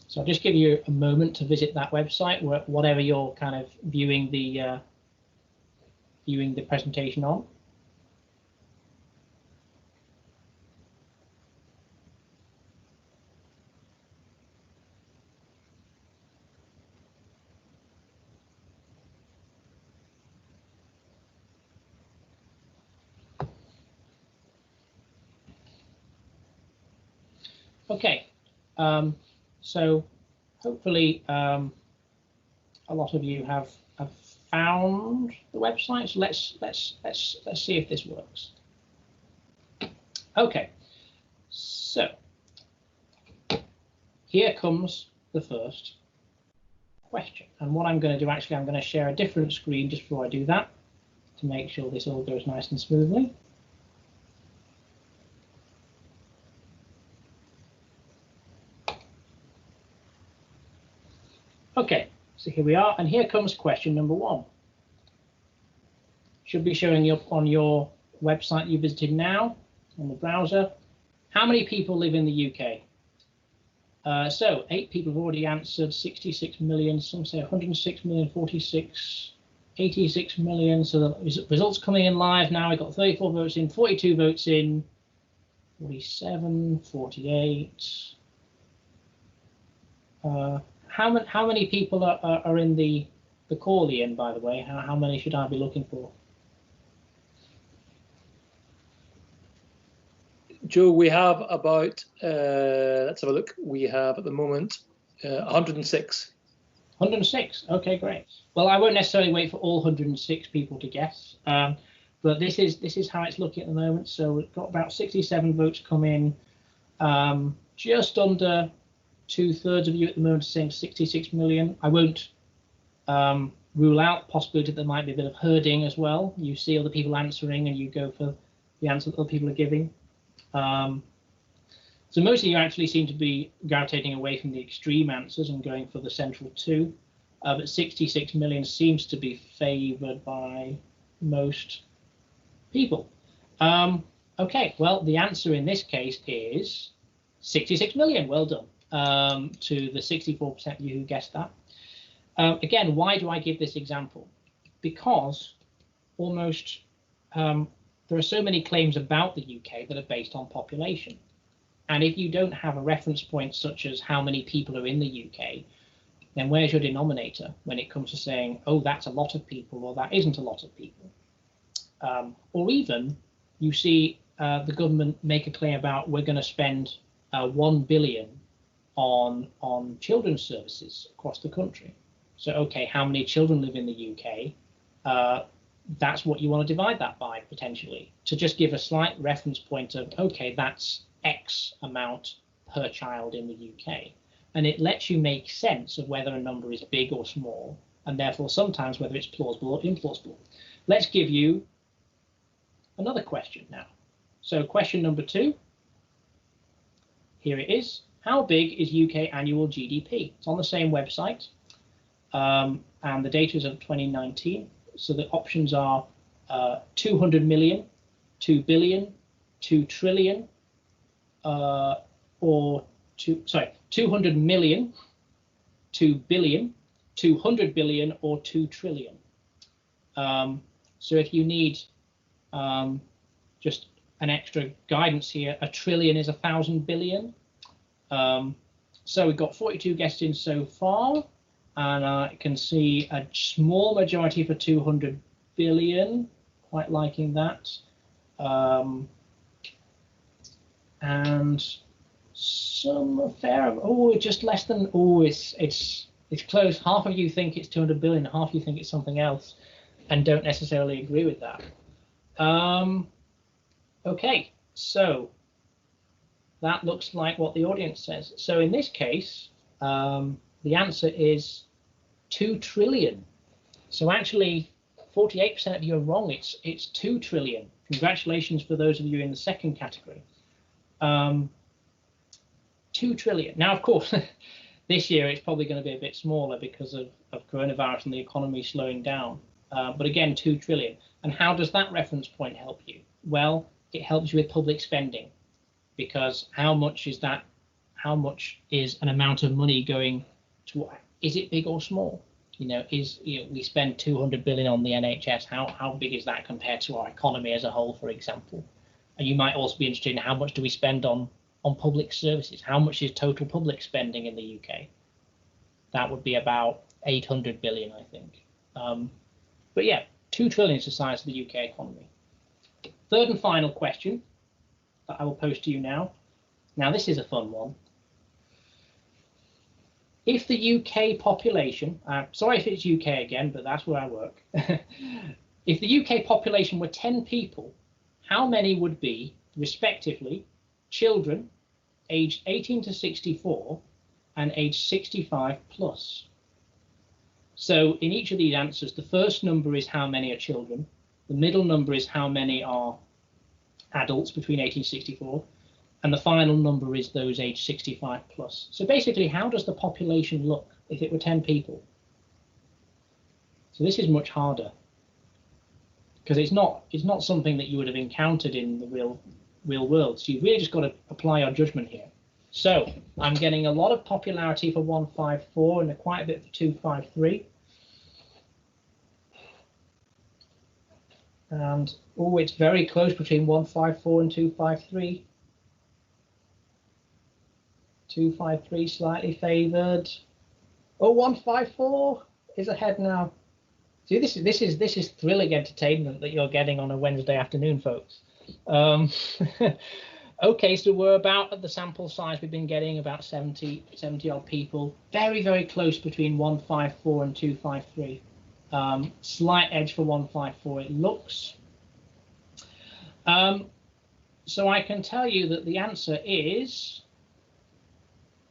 So I'll just give you a moment to visit that website, whatever you're kind of viewing the presentation on. Okay, so hopefully a lot of you have found the website. So let's see if this works. Okay, so here comes the first question. And what I'm going to do, actually, I'm going to share a different screen just before I do that to make sure this all goes nice and smoothly. Okay, so here we are, and here comes question number 1. Should be showing up on your website you visited now on the browser. How many people live in the UK? So 8 people have already answered, 66 million, some say 106 million, 46, 86 million. So the results coming in live now. We've got 34 votes in, 42 votes in, 47, 48. How many people are in the call, Ian, by the way? How many should I be looking for? Joe, we have about, let's have a look. We have at the moment 106. 106. Okay, great. Well, I won't necessarily wait for all 106 people to guess, but this is how it's looking at the moment. So we've got about 67 votes come in, just under 2/3 of you at the moment saying 66 million. I won't rule out the possibility that there might be a bit of herding as well. You see other people answering and you go for the answer that other people are giving. So most of you actually seem to be gravitating away from the extreme answers and going for the central 2. But 66 million seems to be favoured by most people. Okay, well, the answer in this case is 66 million. Well done. To the 64% of you who guessed that. Again, why do I give this example? Because almost there are so many claims about the UK that are based on population. And if you don't have a reference point such as how many people are in the UK, then where's your denominator when it comes to saying, oh, that's a lot of people or that isn't a lot of people? Or even you see the government make a claim about we're going to spend 1 billion on children's services across the country. So, okay, how many children live in the UK? That's what you want to divide that by, potentially, to just give a slight reference point of, okay, that's X amount per child in the UK. And it lets you make sense of whether a number is big or small, and therefore sometimes whether it's plausible or implausible. Let's give you another question now. So question number 2, here it is. How big is UK annual GDP? It's on the same website, and the data is of 2019. So the options are 200 million, 2 billion, 2 trillion, or 200 million, 2 billion, 200 billion, or 2 trillion. So if you need just an extra guidance here, a trillion is 1,000 billion. So we've got 42 guests in so far, and I can see a small majority for 200 billion, quite liking that. And some fair, just less than, it's close. Half of you think it's 200 billion, half you think it's something else, and don't necessarily agree with that. Okay, so that looks like what the audience says. So in this case, the answer is 2 trillion. So actually, 48% of you are wrong. It's 2 trillion. Congratulations for those of you in the second category. 2 trillion. Now, of course, this year it's probably going to be a bit smaller because of coronavirus and the economy slowing down. But again, 2 trillion. And how does that reference point help you? Well, it helps you with public spending, because how much is that? How much is an amount of money going to? Is it big or small? We spend 200 billion on the NHS. How big is that compared to our economy as a whole, for example? And you might also be interested in how much do we spend on public services? How much is total public spending in the UK? That would be about 800 billion, I think. But yeah, 2 trillion is the size of the UK economy. Third and final question that I will pose to you now. Now, this is a fun one. If the UK population, sorry if it's UK again, but that's where I work. If the UK population were 10 people, how many would be, respectively, children aged 18 to 64 and aged 65 plus? So in each of these answers, the first number is how many are children, the middle number is how many are adults between 18 and 64, and the final number is those aged 65 plus. So basically, how does the population look if it were 10 people? So this is much harder, because it's not something that you would have encountered in the real world. So you've really just got to apply your judgment here. So I'm getting a lot of popularity for 154 and quite a bit for 253. And it's very close between 154 and 253. 253 slightly favoured. 154 is ahead now. See, this is thrilling entertainment that you're getting on a Wednesday afternoon, folks. Okay, so we're about at the sample size we've been getting, about 70 odd people. Very, very close between 154 and 253. Slight edge for 154 it looks. So I can tell you that the answer is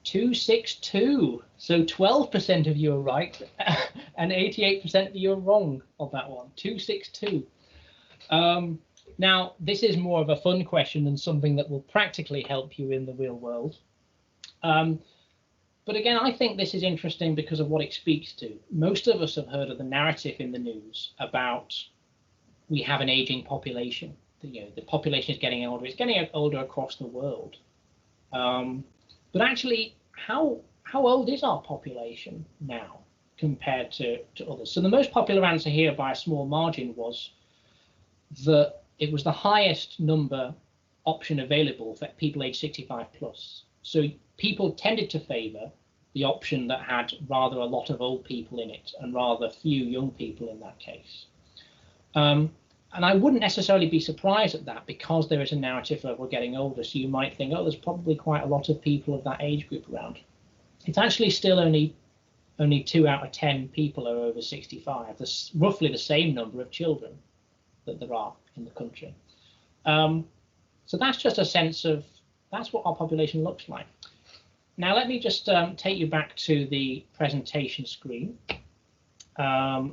262. So 12% of you are right and 88% of you are wrong on that one. 262. Now, this is more of a fun question than something that will practically help you in the real world. But again, I think this is interesting because of what it speaks to. Most of us have heard of the narrative in the news about we have an aging population. The population is getting older. It's getting older across the world. But actually, how old is our population now compared to others? So the most popular answer here by a small margin was that it was the highest number option available for people aged 65 plus. So people tended to favour the option that had rather a lot of old people in it and rather few young people in that case. And I wouldn't necessarily be surprised at that, because there is a narrative that we're getting older. So you might think, there's probably quite a lot of people of that age group around. It's actually still only 2 out of 10 people are over 65. There's roughly the same number of children that there are in the country. So that's just a sense of, that's what our population looks like. Now let me just take you back to the presentation screen.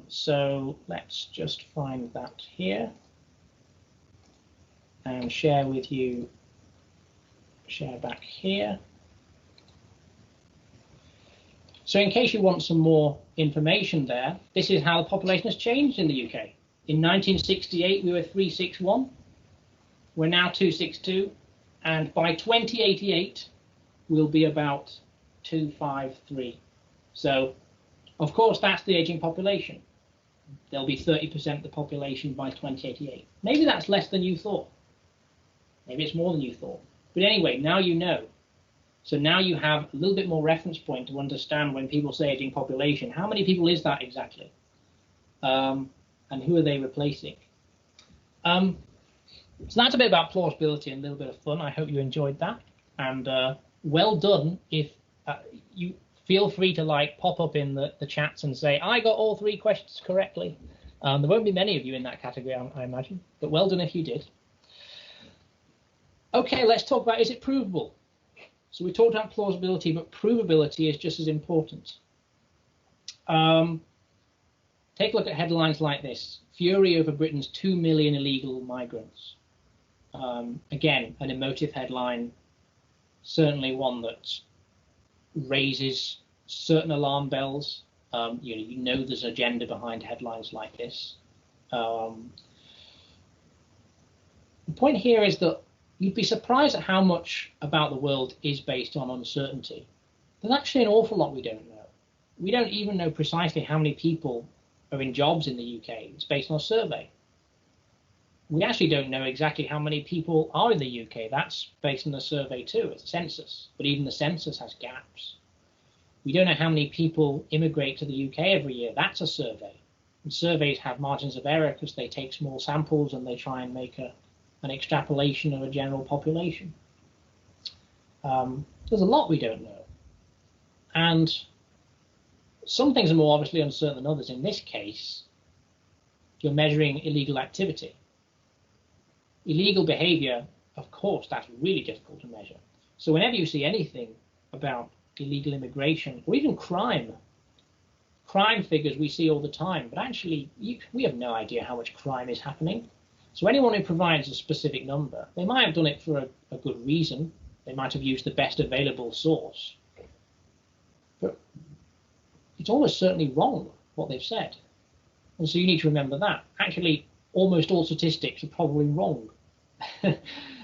So let's just find that here. and share with you, share back here. So in case you want some more information there, this is how the population has changed in the UK. In 1968, we were 361. We're now 262. And by 2088, we'll be about 253. So, of course, that's the aging population. There'll be 30% of the population by 2088. Maybe that's less than you thought. Maybe it's more than you thought. But anyway, now you know. So now you have a little bit more reference point to understand when people say aging population, how many people is that exactly? And who are they replacing? So that's a bit about plausibility and a little bit of fun. I hope you enjoyed that. And well done. If you feel free to like pop up in the chats and say, I got all 3 questions correctly. There won't be many of you in that category, I imagine. But well done if you did. OK, let's talk about, is it provable? So we talked about plausibility, but provability is just as important. Take a look at headlines like this. Fury over Britain's 2 million illegal migrants. Again, an emotive headline, certainly one that raises certain alarm bells. You know there's an agenda behind headlines like this. The point here is that you'd be surprised at how much about the world is based on uncertainty. There's actually an awful lot we don't know. We don't even know precisely how many people are in jobs in the UK. It's based on a survey. We actually don't know exactly how many people are in the UK. That's based on a survey too. It's a census, but even the census has gaps. We don't know how many people immigrate to the UK every year. That's a survey. And surveys have margins of error because they take small samples and they try and make an extrapolation of a general population. There's a lot we don't know. And some things are more obviously uncertain than others. In this case, you're measuring illegal activity. Illegal behavior, of course, that's really difficult to measure. So whenever you see anything about illegal immigration or even crime figures we see all the time, but actually we have no idea how much crime is happening. So anyone who provides a specific number, they might have done it for a good reason. They might have used the best available source. But it's almost certainly wrong, what they've said. And so you need to remember that. Actually, almost all statistics are probably wrong.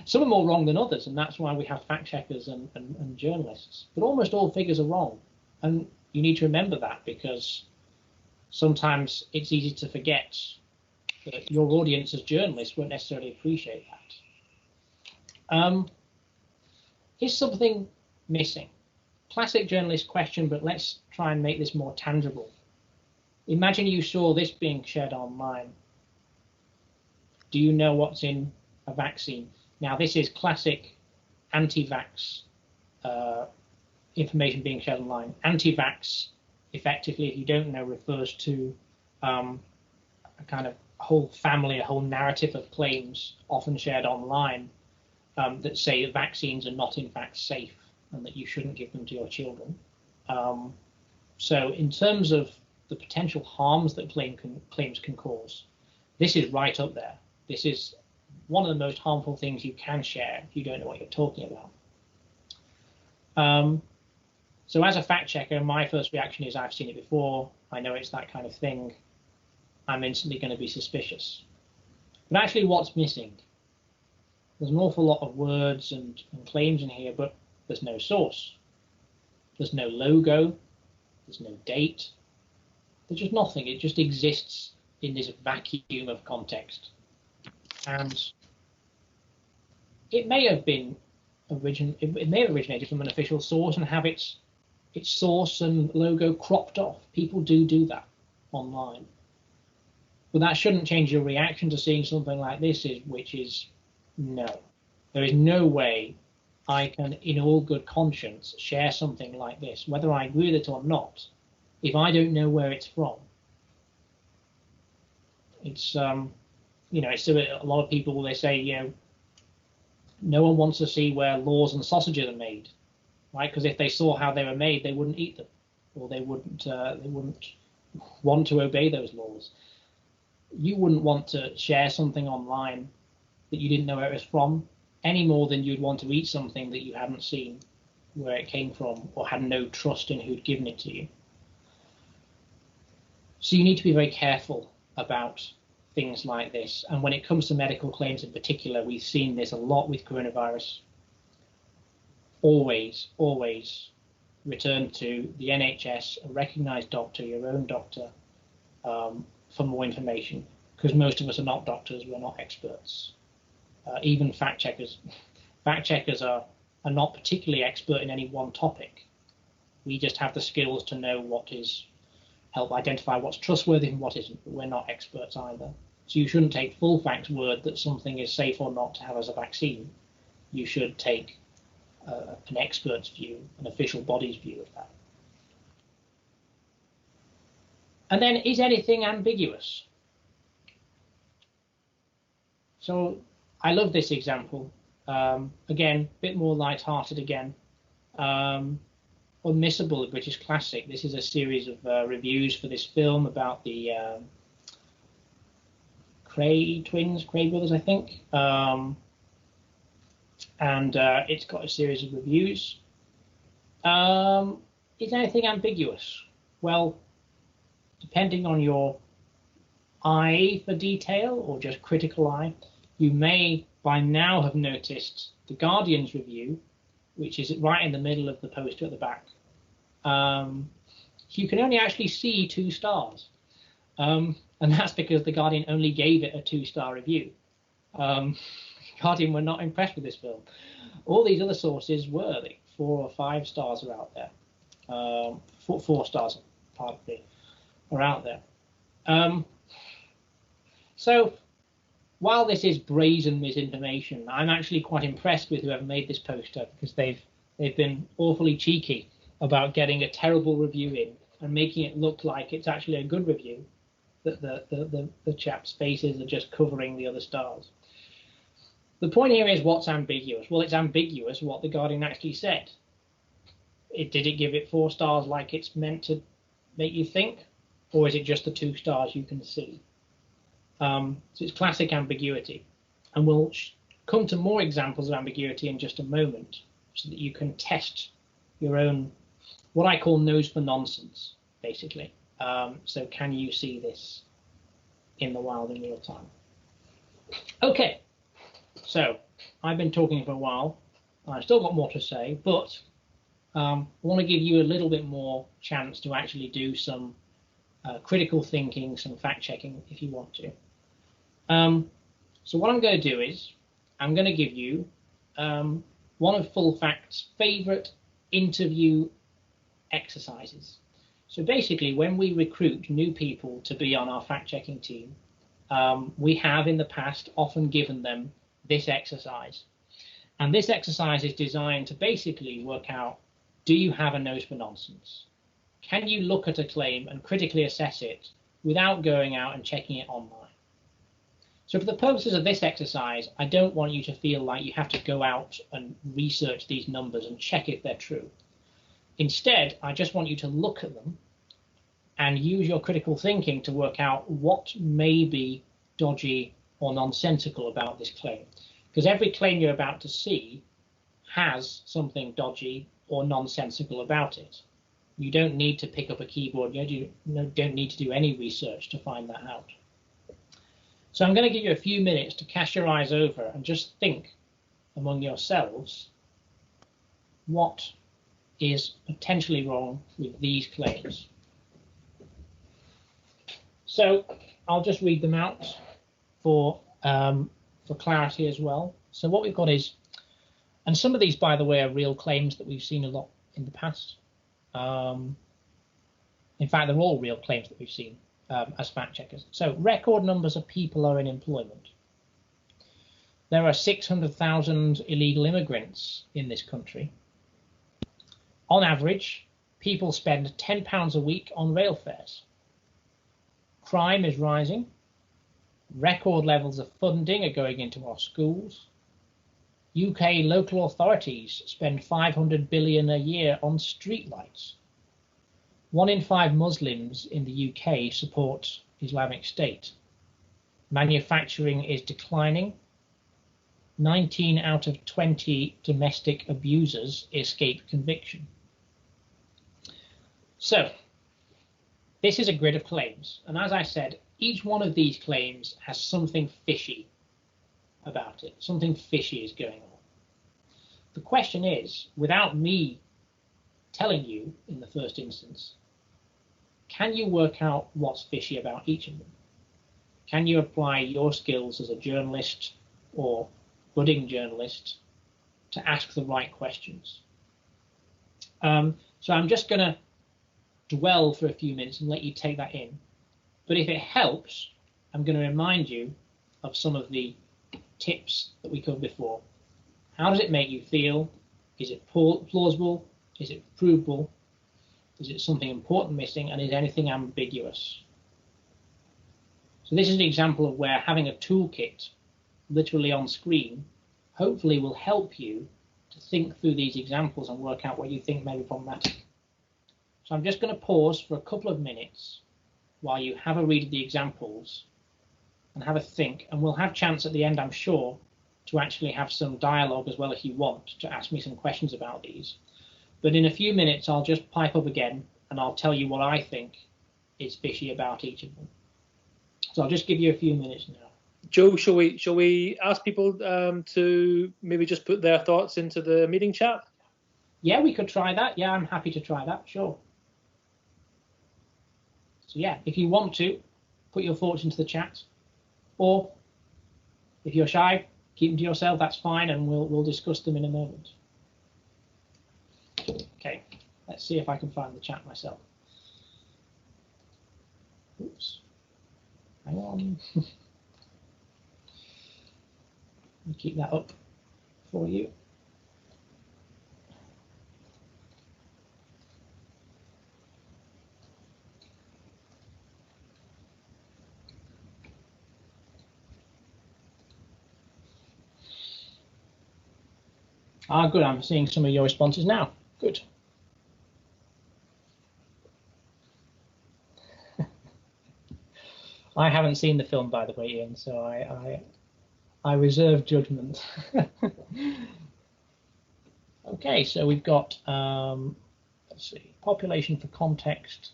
Some are more wrong than others, and that's why we have fact checkers and journalists. But almost all figures are wrong. And you need to remember that, because sometimes it's easy to forget that your audience as journalists won't necessarily appreciate that. Is something missing? Classic journalist question, but let's try and make this more tangible. Imagine you saw this being shared online. Do you know what's in a vaccine? Now, this is classic anti-vax information being shared online. Anti-vax, effectively, if you don't know, refers to a kind of whole family, a whole narrative of claims often shared online that say that vaccines are not in fact safe and that you shouldn't give them to your children. So in terms of the potential harms that claims can cause, this is right up there. This is one of the most harmful things you can share if you don't know what you're talking about. So as a fact checker, my first reaction is I've seen it before. I know it's that kind of thing. I'm instantly going to be suspicious. But actually what's missing? There's an awful lot of words and claims in here, but there's no source. There's no logo. There's no date. There's just nothing. It just exists in this vacuum of context. And it may have been it may have originated from an official source and have its source and logo cropped off. People do that online. But that shouldn't change your reaction to seeing something like this, which is no. There is no way I can, in all good conscience, share something like this, whether I agree with it or not, if I don't know where it's from. It's, it's a lot of people, they say, no one wants to see where laws and sausages are made, right? Because if they saw how they were made, they wouldn't eat them, or they wouldn't want to obey those laws. You wouldn't want to share something online that you didn't know where it was from, any more than you'd want to eat something that you hadn't seen where it came from or had no trust in who'd given it to you. So you need to be very careful about things like this. And when it comes to medical claims in particular, we've seen this a lot with coronavirus. Always, always return to the NHS, a recognised doctor, your own doctor, for more information, because most of us are not doctors, we're not experts. Even fact checkers are not particularly expert in any one topic. We just have the skills to know what is, help identify what's trustworthy and what isn't, but we're not experts either. So you shouldn't take full fact's word that something is safe or not to have as a vaccine. You should take an expert's view, an official body's view of that. And then, is anything ambiguous? So I love this example. Again, a bit more light-hearted again. Unmissable, a British classic. This is a series of reviews for this film about the Cray brothers, I think. And it's got a series of reviews. Is anything ambiguous? Well, depending on your eye for detail or just critical eye, you may by now have noticed the Guardian's review, which is right in the middle of the poster at the back. You can only actually see 2 stars. And that's because the Guardian only gave it a 2-star review. Guardian were not impressed with this film. All these other sources were, like 4 or 5 stars are out there. 4 stars, pardon me, are out there. So while this is brazen misinformation, I'm actually quite impressed with whoever made this poster, because they've been awfully cheeky about getting a terrible review in and making it look like it's actually a good review, that the chap's faces are just covering the other stars. The point here is, what's ambiguous? Well, it's ambiguous what the Guardian actually said. Did it give it 4 stars like it's meant to make you think? Or is it just the 2 stars you can see? So it's classic ambiguity. And we'll come to more examples of ambiguity in just a moment, so that you can test your own, what I call nose for nonsense, basically. So can you see this in the wild in real time? Okay. So I've been talking for a while. I've still got more to say, but I want to give you a little bit more chance to actually do some critical thinking, some fact checking if you want to. So what I'm going to do is I'm going to give you one of Full Fact's favorite interview exercises. So basically, when we recruit new people to be on our fact checking team, we have in the past often given them this exercise. And this exercise is designed to basically work out, do you have a nose for nonsense? Can you look at a claim and critically assess it without going out and checking it online? So for the purposes of this exercise, I don't want you to feel like you have to go out and research these numbers and check if they're true. Instead, I just want you to look at them and use your critical thinking to work out what may be dodgy or nonsensical about this claim. Because every claim you're about to see has something dodgy or nonsensical about it. You don't need to pick up a keyboard, you don't need to do any research to find that out. So I'm going to give you a few minutes to cast your eyes over and just think among yourselves what is potentially wrong with these claims. So I'll just read them out for clarity as well. So what we've got is, and some of these, by the way, are real claims that we've seen a lot in the past. In fact, they're all real claims that we've seen as fact checkers. So record numbers of people are in employment. There are 600,000 illegal immigrants in this country. On average, people spend £10 a week on rail fares. Crime is rising. Record levels of funding are going into our schools. UK local authorities spend $500 billion a year on streetlights. 1 in 5 Muslims in the UK support Islamic State. Manufacturing is declining. 19 out of 20 domestic abusers escape conviction. So this is a grid of claims, and as I said, each one of these claims has something fishy about it. Something fishy is going on. The question is, without me telling you in the first instance, can you work out what's fishy about each of them? Can you apply your skills as a journalist or budding journalist to ask the right questions? So I'm just going to dwell for a few minutes and let you take that in. But if it helps, I'm going to remind you of some of the tips that we covered before. How does it make you feel? Is it plausible? Is it provable? Is it something important missing? And is anything ambiguous? So this is an example of where having a toolkit literally on screen hopefully will help you to think through these examples and work out what you think may be problematic. So I'm just going to pause for a couple of minutes while you have a read of the examples and have a think, and we'll have chance at the end, I'm sure, to actually have some dialogue as well if you want to ask me some questions about these. But in a few minutes, I'll just pipe up again and I'll tell you what I think is fishy about each of them. So I'll just give you a few minutes now. Joe, shall we ask people to maybe just put their thoughts into the meeting chat? Yeah, we could try that. Yeah, I'm happy to try that, sure. So yeah, if you want to, put your thoughts into the chat. Or if you're shy, keep them to yourself, that's fine, and we'll discuss them in a moment. Okay, let's see if I can find the chat myself. Oops. Hang on. Let me keep that up for you. Ah, good. I'm seeing some of your responses now. Good. I haven't seen the film, by the way, Ian, so I reserve judgment. Okay, so we've got, let's see, population for context.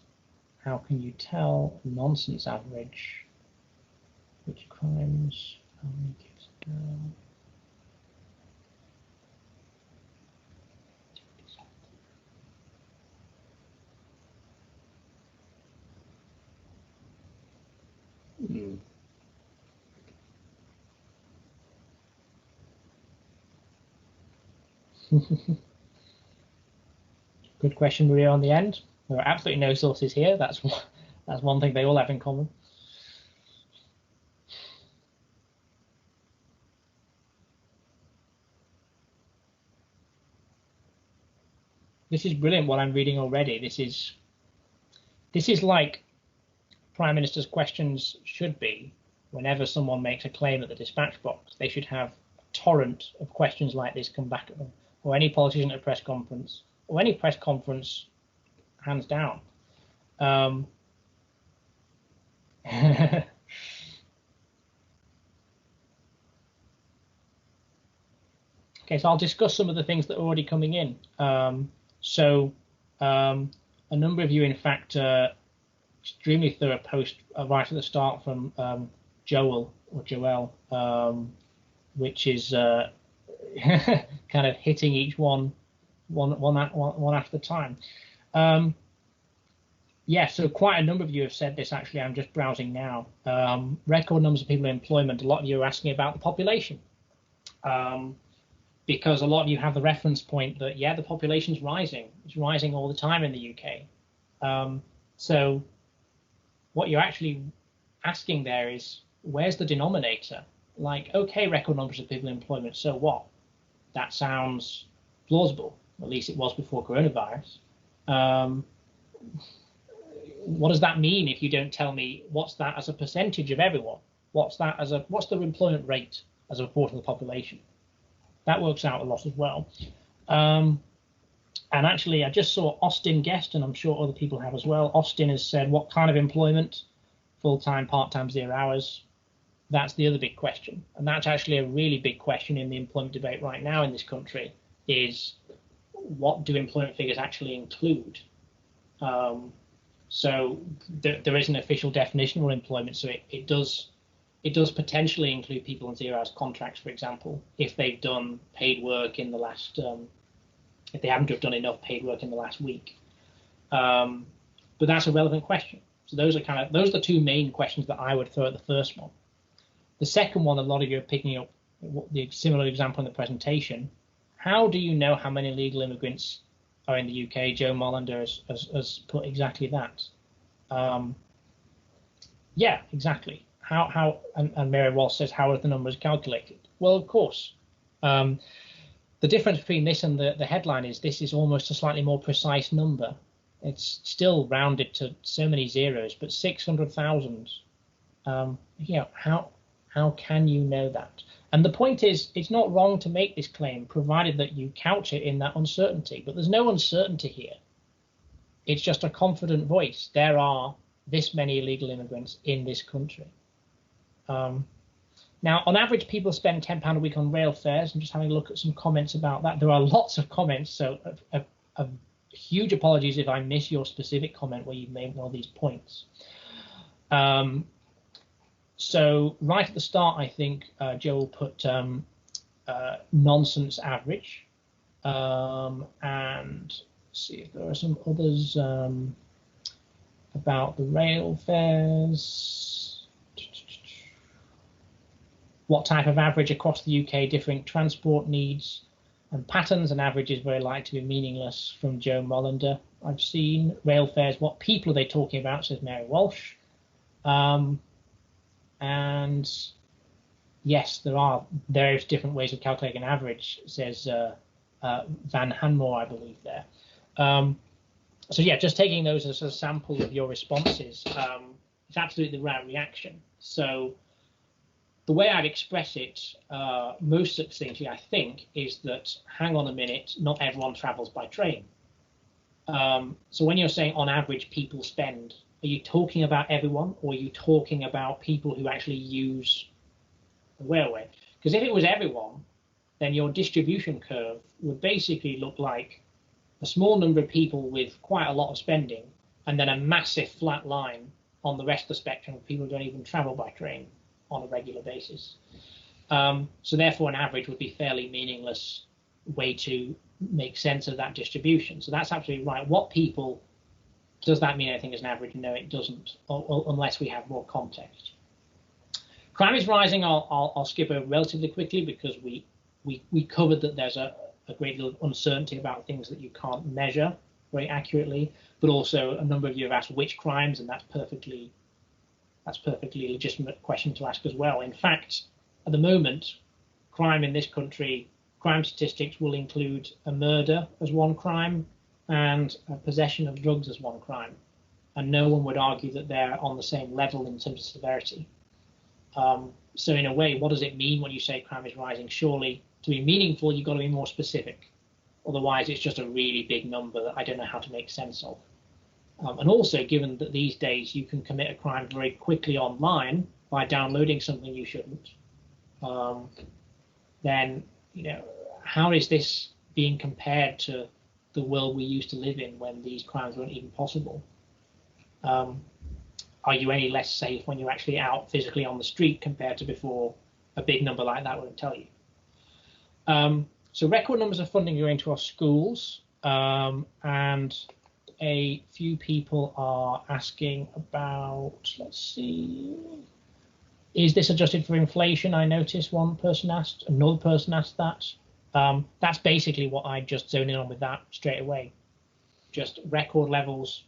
How can you tell? Nonsense average. Which crimes? How many gives now? Good question, Maria, on the end. There are absolutely no sources here. That's one thing they all have in common. This is brilliant what I'm reading already. This is like Prime Minister's questions should be whenever someone makes a claim at the dispatch box. They should have a torrent of questions like this come back at them, or any politician at a press conference, or any press conference, hands down. Okay, so I'll discuss some of the things that are already coming in. A number of you, in fact, extremely thorough post right at the start from Joel, which is kind of hitting each one after a time. Yeah, so quite a number of you have said this, actually. I'm just browsing now. Record numbers of people in employment. A lot of you are asking about the population. Because a lot of you have the reference point that, yeah, the population's rising. It's rising all the time in the UK. So what you're actually asking there is, where's the denominator? Like, okay, record numbers of people in employment, so what? That sounds plausible. At least it was before coronavirus. What does that mean if you don't tell me what's that as a percentage of everyone? What's the employment rate as a proportion of the population? That works out a lot as well. And actually, I just saw Austin guest, and I'm sure other people have as well. Austin has said, what kind of employment? Full-time, part-time, 0 hours. That's the other big question, and that's actually a really big question in the employment debate right now in this country, is what do employment figures actually include? So there is an official definition of employment, so it does potentially include people on 0 hours contracts, for example, if they've done paid work in the last, if they haven't done enough paid work in the last week. But that's a relevant question. So those are the two main questions that I would throw at the first one. The second one, a lot of you are picking up the similar example in the presentation. How do you know how many illegal immigrants are in the UK? Joe Molander has put exactly that. Yeah, exactly. And Mary Walsh says, how are the numbers calculated? Well, of course. The difference between this and the headline is this is almost a slightly more precise number. It's still rounded to so many zeros, but 600,000. How can you know that? And the point is, it's not wrong to make this claim, provided that you couch it in that uncertainty. But there's no uncertainty here. It's just a confident voice. There are this many illegal immigrants in this country. Now, on average, people spend £10 a week on rail fares. I'm just having a look at some comments about that. There are lots of comments, so a huge apologies if I miss your specific comment where you've made one of these points. So right at the start, I think Joe put nonsense average, and see if there are some others about the rail fares. What type of average across the UK differing transport needs and patterns, and average is very likely to be meaningless from Joe Molander. I've seen rail fares. What people are they talking about, says Mary Walsh. And yes, there are various different ways of calculating an average, says Van Hanmore, I believe there. So yeah, just taking those as a sample of your responses, it's absolutely the right reaction. So the way I'd express it most succinctly, I think, is that, hang on a minute, not everyone travels by train. So when you're saying on average people spend, are you talking about everyone, or are you talking about people who actually use the railway? Because if it was everyone, then your distribution curve would basically look like a small number of people with quite a lot of spending, and then a massive flat line on the rest of the spectrum of people who don't even travel by train on a regular basis. So therefore, an average would be a fairly meaningless way to make sense of that distribution. So that's absolutely right. What people, does that mean anything as an average? No, it doesn't, unless we have more context. Crime is rising. I'll skip over relatively quickly because we covered that there's a great deal of uncertainty about things that you can't measure very accurately, but also a number of you have asked which crimes, and that's perfectly legitimate question to ask as well. In fact, at the moment, crime in this country, crime statistics will include a murder as one crime and a possession of drugs as one crime, and no one would argue that they're on the same level in terms of severity. So in a way, what does it mean when you say crime is rising? Surely to be meaningful, you've got to be more specific. Otherwise, it's just a really big number that I don't know how to make sense of. And also, given that these days you can commit a crime very quickly online by downloading something you shouldn't, then how is this being compared to the world we used to live in when these crimes weren't even possible? Are you any less safe when you're actually out physically on the street compared to before? A big number like that wouldn't tell you. So record numbers of funding going to our schools, and a few people are asking about, let's see, is this adjusted for inflation? I noticed one person asked, another person asked that. That's basically what I just zone in on with that straight away. Just record levels,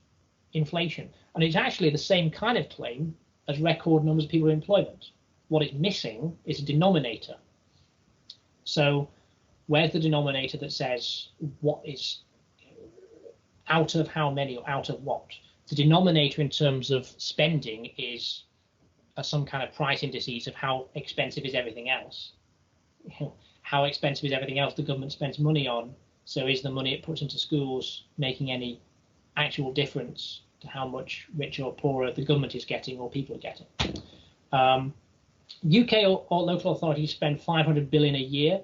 inflation. And it's actually the same kind of claim as record numbers of people in employment. What it's missing is a denominator. So where's the denominator that says what is out of how many or out of what? The denominator in terms of spending is some kind of price indices of how expensive is everything else. How expensive is everything else the government spends money on? So is the money it puts into schools making any actual difference to how much richer or poorer the government is getting or people are getting? UK or local authorities spend 500 billion a year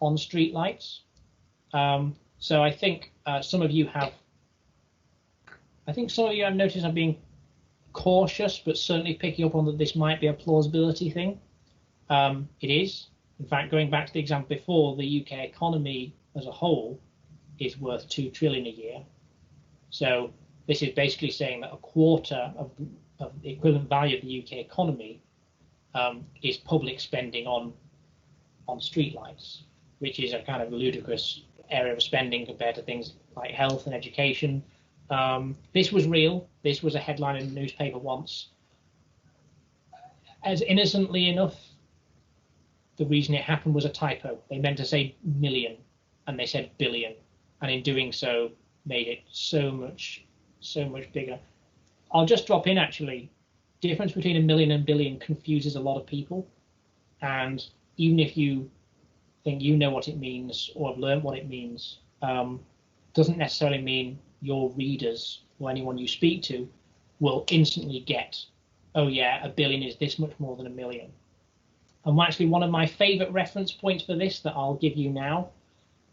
on street lights. So I think some of you have noticed I'm being cautious, but certainly picking up on that this might be a plausibility thing. It is. In fact, going back to the example before, the UK economy as a whole is worth 2 trillion a year. So this is basically saying that a quarter of the equivalent value of the UK economy is public spending on streetlights, which is a kind of ludicrous area of spending compared to things like health and education. This was real. This was a headline in the newspaper once. As innocently enough, the reason it happened was a typo. They meant to say million, and they said billion, and in doing so, made it so much bigger. I'll just drop in actually. Difference between a million and billion confuses a lot of people, and even if you think you know what it means or have learned what it means, doesn't necessarily mean your readers or anyone you speak to will instantly get, oh yeah, a billion is this much more than a million. And actually one of my favorite reference points for this that I'll give you now,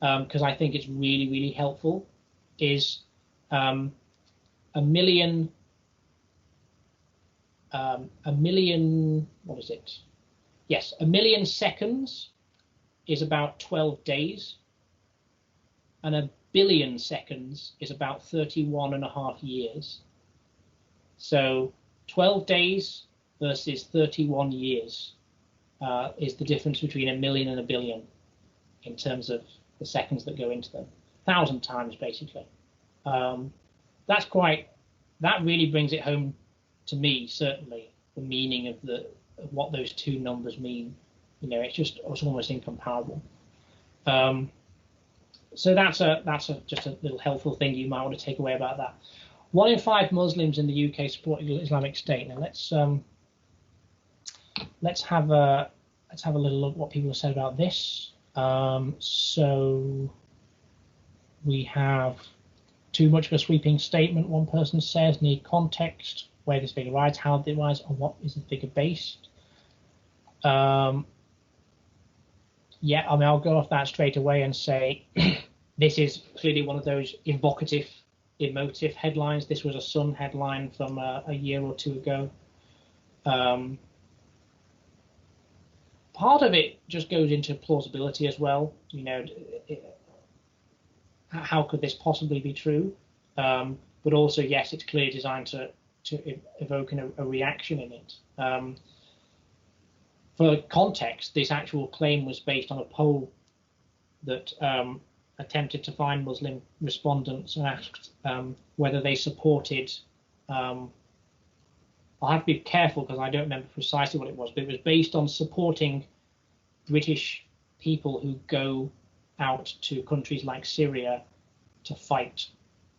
because I think it's really, really helpful, is a million, what is it? Yes, a million seconds is about 12 days, and a billion seconds is about 31.5 years. So 12 days versus 31 years is the difference between a million and a billion in terms of the seconds that go into them. 1,000 times, basically. That really brings it home to me, certainly, the meaning of what those two numbers mean. You know, it's almost incomparable. So that's just a little helpful thing you might want to take away about that. 1 in 5 Muslims in the UK support the Islamic State. Now let's have a little look what people have said about this. So we have too much of a sweeping statement. One person says need context, where this figure rides, how it rides, on what is the figure based. Yeah, I mean, I'll go off that straight away and say this is clearly one of those evocative, emotive headlines. This was a Sun headline from a year or two ago. Part of it just goes into plausibility as well. You know, how could this possibly be true? But also, yes, it's clearly designed to evoke a reaction in it. For context, this actual claim was based on a poll that attempted to find Muslim respondents and asked whether they supported. I'll have to be careful because I don't remember precisely what it was, but it was based on supporting British people who go out to countries like Syria to fight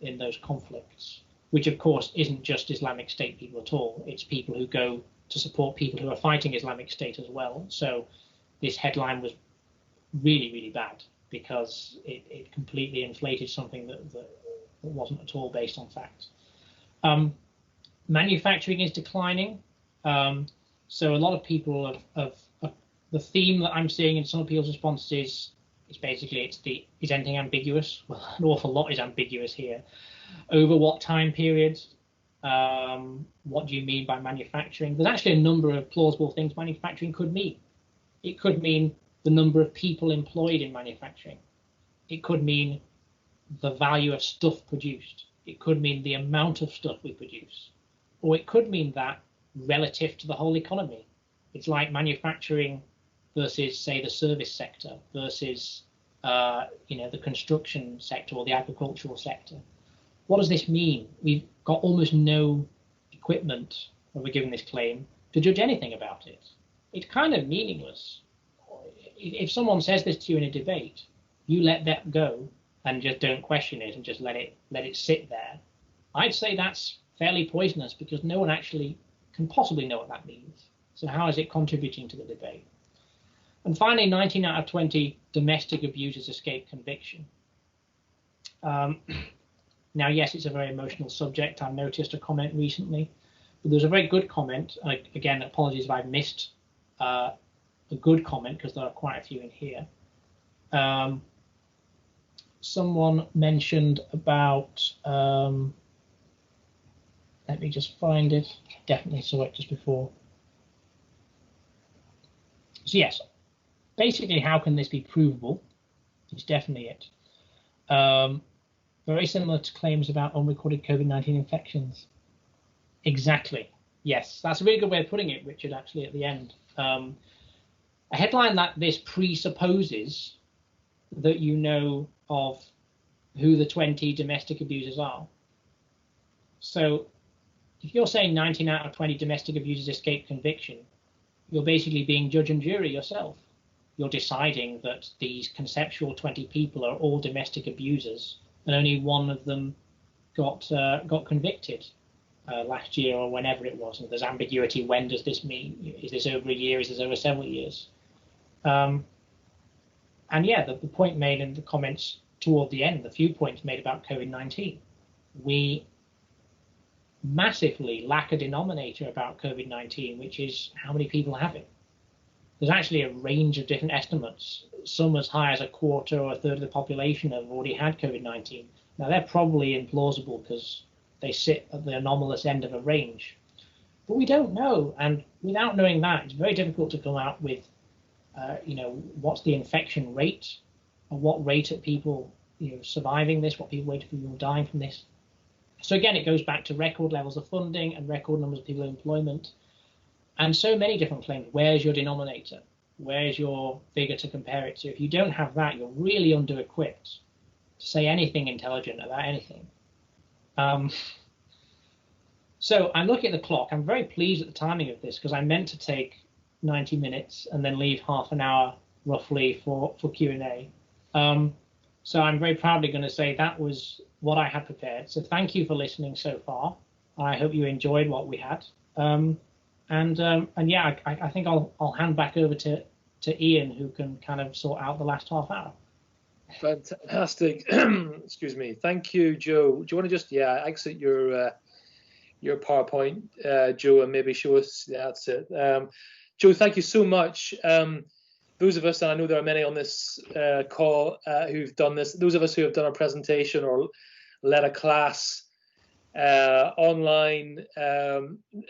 in those conflicts, which of course isn't just Islamic State people at all. It's people who go to support people who are fighting Islamic State as well. So this headline was really, really bad because it completely inflated something that wasn't at all based on facts. Manufacturing is declining. So a lot of people the theme that I'm seeing in some people's responses is basically is anything ambiguous? Well, an awful lot is ambiguous here. Over what time periods? What do you mean by manufacturing? There's actually a number of plausible things manufacturing could mean. It could mean the number of people employed in manufacturing. It could mean the value of stuff produced. It could mean the amount of stuff we produce. Or it could mean that relative to the whole economy. It's like manufacturing versus, say, the service sector versus, the construction sector or the agricultural sector. What does this mean? We've got almost no equipment when we're given this claim to judge anything about it. It's kind of meaningless. If someone says this to you in a debate, you let that go and just don't question it and just let it sit there. I'd say that's fairly poisonous because no one actually can possibly know what that means. So how is it contributing to the debate? And finally, 19 out of 20 domestic abusers escape conviction. Now, yes, it's a very emotional subject. I noticed a comment recently, but there's a very good comment. Again, apologies if I've missed a good comment, because there are quite a few in here. Someone mentioned about, let me just find it. Definitely saw it just before. So yes, basically, how can this be provable? It's definitely it. Very similar to claims about unrecorded COVID-19 infections. Exactly. Yes, that's a really good way of putting it, Richard, actually, at the end. A headline like this presupposes that you know of who the 20 domestic abusers are. So if you're saying 19 out of 20 domestic abusers escape conviction, you're basically being judge and jury yourself. You're deciding that these conceptual 20 people are all domestic abusers, and only one of them got convicted last year or whenever it was. And there's ambiguity. When does this mean? Is this over a year? Is this over several years? And yeah, the point made in the comments toward the end, the few points made about COVID-19, we massively lack a denominator about COVID-19, which is how many people have it. There's actually a range of different estimates, some as high as a quarter or a third of the population have already had COVID-19. Now, they're probably implausible because they sit at the anomalous end of a range. But we don't know, and without knowing that, it's very difficult to come out with, what's the infection rate, or what rate of people surviving this, what rate of people dying from this. So again, it goes back to record levels of funding and record numbers of people in employment, and so many different claims. Where's your denominator? Where's your figure to compare it to? If you don't have that, you're really under-equipped to say anything intelligent about anything. So I'm looking at the clock. I'm very pleased at the timing of this, because I meant to take 90 minutes and then leave half an hour roughly for Q&A. So I'm very proudly going to say that was what I had prepared. So thank you for listening so far. I hope you enjoyed what we had. And yeah, I think I'll hand back over to Ian, who can kind of sort out the last half hour. Fantastic. Excuse me. Thank you, Joe. Do you want to just exit your PowerPoint, Joe, and maybe show us? That's it. Joe, thank you so much. Those of us, and I know there are many on this call who've done this, those of us who have done a presentation or led a class online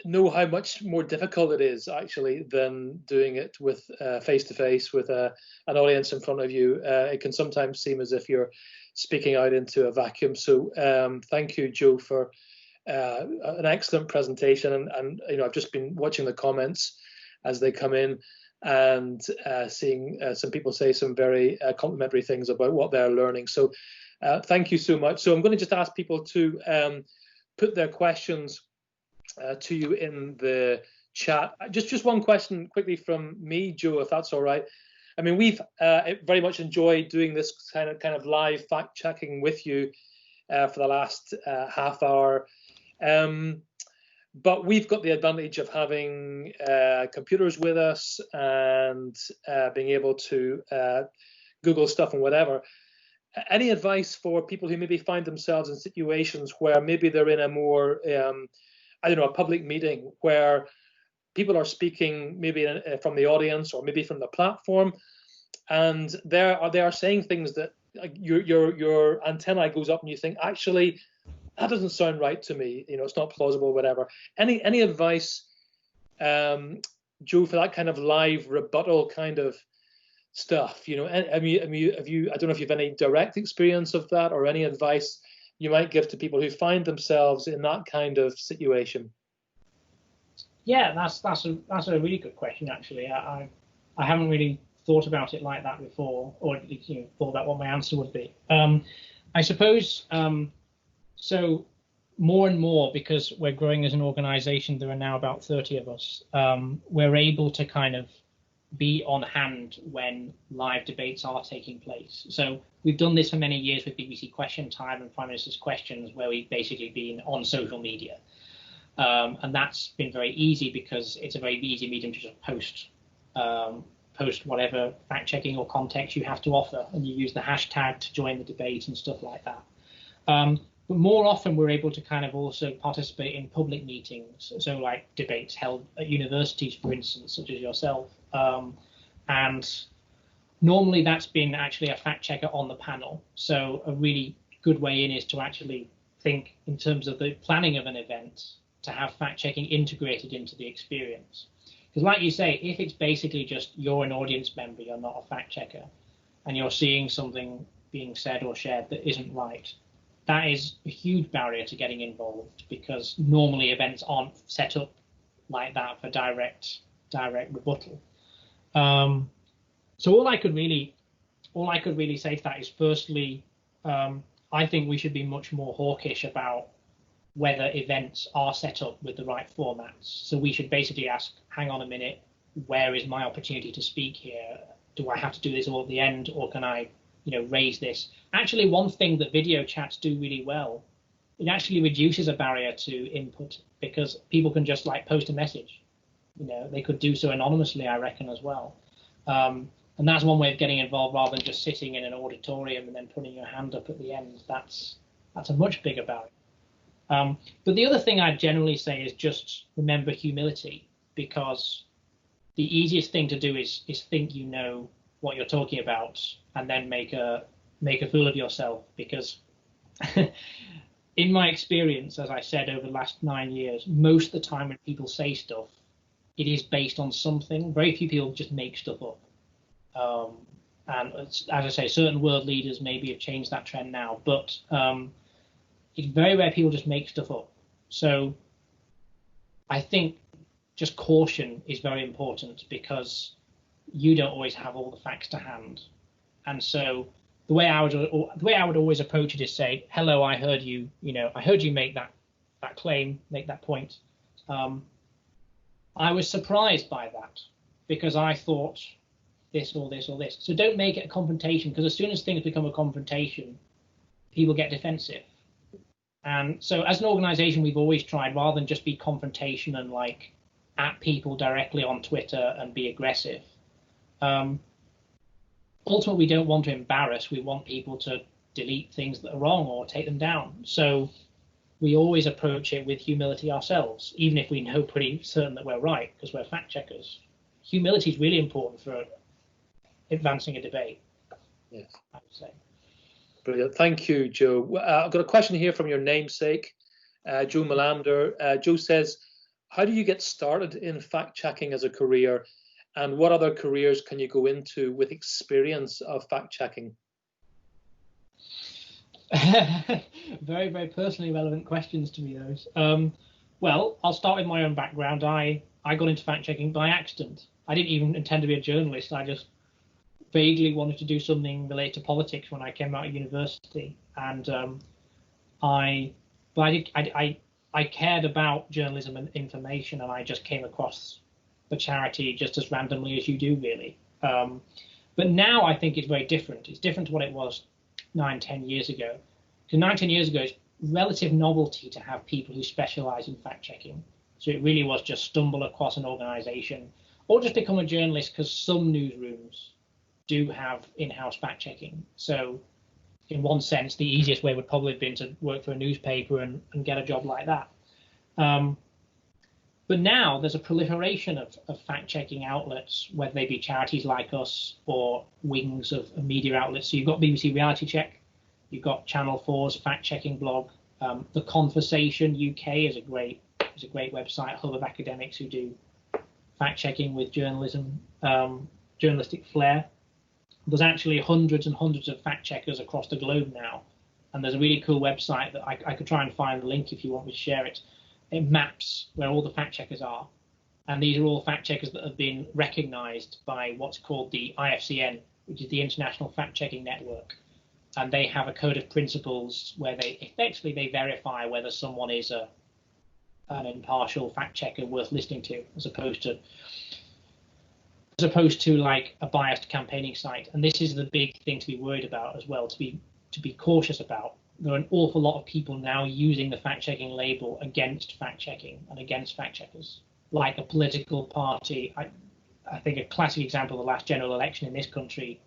know how much more difficult it is actually than doing it with face-to-face with an audience in front of you. It can sometimes seem as if you're speaking out into a vacuum. So thank you, Joe, for an excellent presentation. And I've just been watching the comments as they come in, and seeing some people say some very complimentary things about what they're learning. So thank you so much. So I'm going to just ask people to put their questions to you in the chat. Just one question quickly from me, Joe, if that's all right. I mean, we've very much enjoyed doing this kind of live fact checking with you for the last half hour. But we've got the advantage of having computers with us and being able to Google stuff and whatever. Any advice for people who maybe find themselves in situations where maybe they're in a more, a public meeting where people are speaking maybe from the audience or maybe from the platform, and they are saying things that your antennae goes up and you think, actually, that doesn't sound right to me. It's not plausible, whatever. Any advice, Joe, for that kind of live rebuttal kind of stuff? I don't know if you have any direct experience of that, or any advice you might give to people who find themselves in that kind of situation. Yeah, that's a really good question, actually. I haven't really thought about it like that before, or thought about what my answer would be. I suppose. So more and more, because we're growing as an organization, there are now about 30 of us, we're able to kind of be on hand when live debates are taking place. So we've done this for many years with BBC Question Time and Prime Minister's Questions, where we've basically been on social media. And that's been very easy because it's a very easy medium to just post whatever fact-checking or context you have to offer, and you use the hashtag to join the debate and stuff like that. But more often, we're able to kind of also participate in public meetings, so like debates held at universities, for instance, such as yourself. And normally that's been actually a fact checker on the panel. So a really good way in is to actually think in terms of the planning of an event, to have fact checking integrated into the experience. Because like you say, if it's basically just you're an audience member, you're not a fact checker, and you're seeing something being said or shared that isn't right, that is a huge barrier to getting involved, because normally events aren't set up like that for direct rebuttal. So all I could really say to that is, firstly, I think we should be much more hawkish about whether events are set up with the right formats. So we should basically ask, hang on a minute, where is my opportunity to speak here? Do I have to do this all at the end, or can I, raise this? Actually, one thing that video chats do really well, it actually reduces a barrier to input, because people can just post a message. They could do so anonymously, I reckon, as well. And that's one way of getting involved, rather than just sitting in an auditorium and then putting your hand up at the end. That's a much bigger barrier. But the other thing I'd generally say is just remember humility, because the easiest thing to do is think you know what you're talking about and then make a fool of yourself. Because in my experience, as I said, over the last 9 years, most of the time when people say stuff, it is based on something. Very few people just make stuff up. And as I say, certain world leaders maybe have changed that trend now, but it's very rare people just make stuff up. So I think just caution is very important, because you don't always have all the facts to hand. And so the way I would always approach it is say, hello, I heard you, I heard you make that claim, make that point. I was surprised by that, because I thought this or this or this. So don't make it a confrontation, because as soon as things become a confrontation, people get defensive. And so as an organization, we've always tried, rather than just be confrontation and at people directly on Twitter and be aggressive. Ultimately, we don't want to embarrass. We want people to delete things that are wrong or take them down. So we always approach it with humility ourselves, even if we know pretty certain that we're right, because we're fact checkers. Humility is really important for advancing a debate. Yes, I would say. Brilliant. Thank you, Joe. I've got a question here from your namesake, Joe Melander. Joe says, how do you get started in fact-checking as a career, and what other careers can you go into with experience of fact-checking? Very, very personally relevant questions to me, those. Well, I'll start with my own background. I got into fact-checking by accident. I didn't even intend to be a journalist. I just vaguely wanted to do something related to politics when I came out of university, and I cared about journalism and information, and I just came across the charity just as randomly as you do, really. But now I think it's very different. It's different to what it was 9-10 years ago. Because 9-10 years ago, it's relative novelty to have people who specialize in fact checking. So it really was just stumble across an organization, or just become a journalist, because some newsrooms do have in-house fact checking. So in one sense, the easiest way would probably have been to work for a newspaper and get a job like that. But now there's a proliferation of fact-checking outlets, whether they be charities like us or wings of media outlets. So you've got BBC Reality Check, you've got Channel 4's fact-checking blog. The Conversation UK is a great website, hub of academics who do fact-checking with journalism, journalistic flair. There's actually hundreds and hundreds of fact-checkers across the globe now. And there's a really cool website that I could try and find the link if you want me to share it. It maps where all the fact checkers are. And these are all fact checkers that have been recognized by what's called the IFCN, which is the International Fact Checking Network. And they have a code of principles where they verify whether someone is an impartial fact checker worth listening to, as opposed to like a biased campaigning site. And this is the big thing to be worried about as well, to be cautious about. There are an awful lot of people now using the fact-checking label against fact-checking and against fact-checkers, like a political party. I think a classic example of the last general election in this country,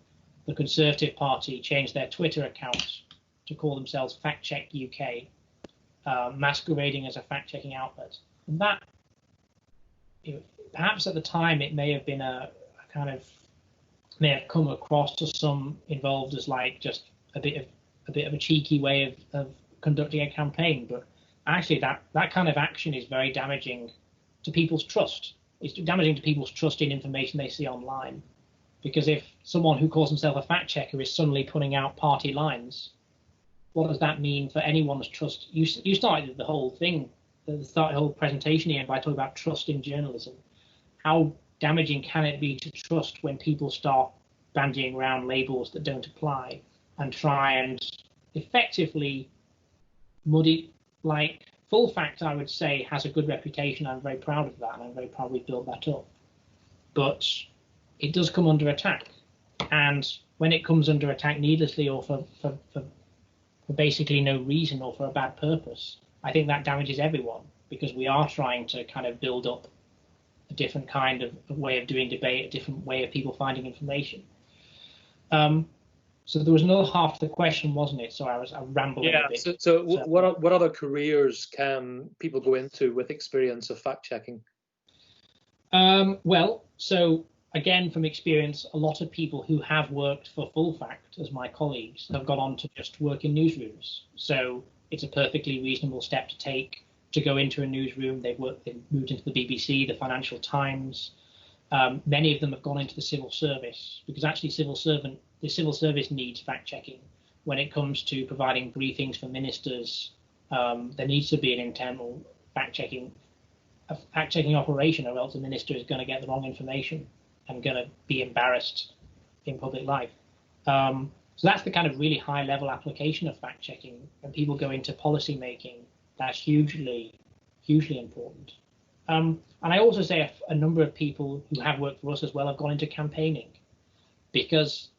the Conservative Party changed their Twitter account to call themselves Fact Check UK, masquerading as a fact-checking outlet. And that, perhaps at the time, it may have been a kind of may have come across to some involved as like just a bit of a cheeky way of conducting a campaign, but actually that kind of action is very damaging to people's trust. It's damaging to people's trust in information they see online, because if someone who calls himself a fact checker is suddenly putting out party lines, what does that mean for anyone's trust? You started the whole thing, the whole presentation here by talking about trust in journalism. How damaging can it be to trust when people start bandying around labels that don't apply and try and effectively muddy, like Full Fact, I would say, has a good reputation. I'm very proud of that, and I'm very proud we built that up. But it does come under attack, and when it comes under attack needlessly or for basically no reason or for a bad purpose, I think that damages everyone, because we are trying to kind of build up a different kind of way of doing debate, a different way of people finding information. So there was another half of the question, wasn't it? So I rambled a bit. So what other careers can people go into with experience of fact checking? Well, so again, from experience, a lot of people who have worked for Full Fact as my colleagues have gone on to just work in newsrooms. So it's a perfectly reasonable step to take to go into a newsroom. They've moved into the BBC, the Financial Times. Many of them have gone into the civil service, because actually the civil service needs fact checking. When it comes to providing briefings for ministers, there needs to be an internal fact checking operation, or else the minister is going to get the wrong information and going to be embarrassed in public life. So that's the kind of really high level application of fact checking. When people go into policy making, that's hugely important. And I also say a number of people who have worked for us as well have gone into campaigning, because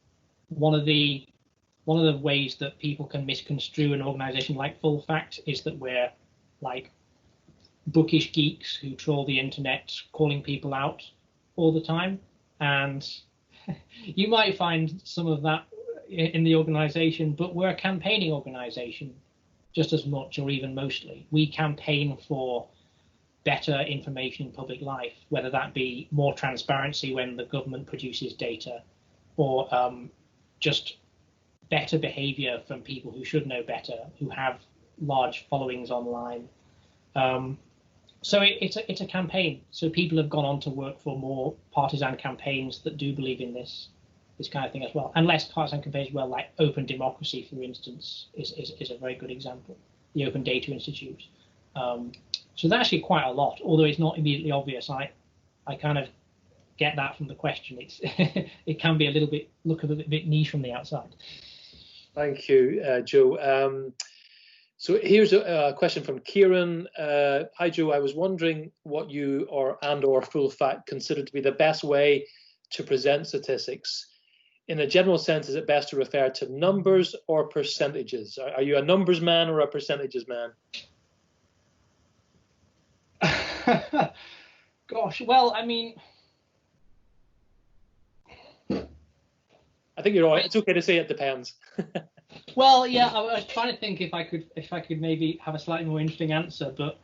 one of the ways that people can misconstrue an organization like Full Fact is that we're like bookish geeks who troll the internet calling people out all the time. And you might find some of that in the organization, but we're a campaigning organization just as much, or even mostly. We campaign for better information in public life, whether that be more transparency when the government produces data, or just better behavior from people who should know better, who have large followings online. So it's a campaign. So people have gone on to work for more partisan campaigns that do believe in this kind of thing as well. And less partisan campaigns as well, like Open Democracy, for instance, is a very good example. The Open Data Institute. So that's actually quite a lot, although it's not immediately obvious. I kind of get that from the question. It's it can be look a little bit niche from the outside. Thank you, Joe. So here's a question from Kieran. Hi, Joe. I was wondering what you or Full Fact consider to be the best way to present statistics. In a general sense, is it best to refer to numbers or percentages? Are you a numbers man or a percentages man? Gosh, well, I mean, I think you're right. It's okay to say it depends. Well, yeah, I was trying to think if I could maybe have a slightly more interesting answer, but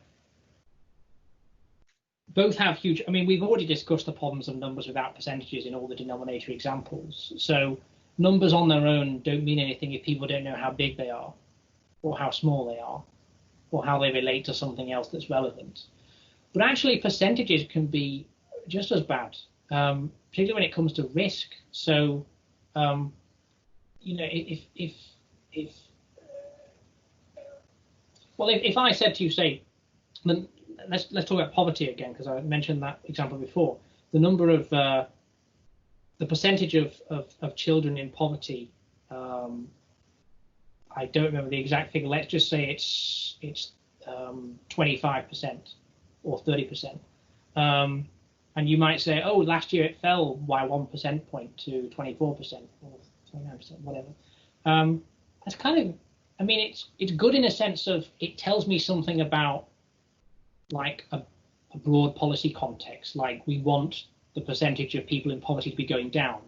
both have huge. I mean, we've already discussed the problems of numbers without percentages in all the denominator examples. So numbers on their own don't mean anything if people don't know how big they are, or how small they are, or how they relate to something else that's relevant. But actually, percentages can be just as bad, particularly when it comes to risk. So, you know, if I said to you, say, let's talk about poverty again, because I mentioned that example before. The number of the percentage of children in poverty, I don't remember the exact figure. Let's just say it's 25% or 30%. And you might say, oh, last year it fell by 1 percentage point to 24% or 29%, whatever. That's kind of, I mean, it's good in a sense of it tells me something about like a broad policy context, like we want the percentage of people in poverty to be going down.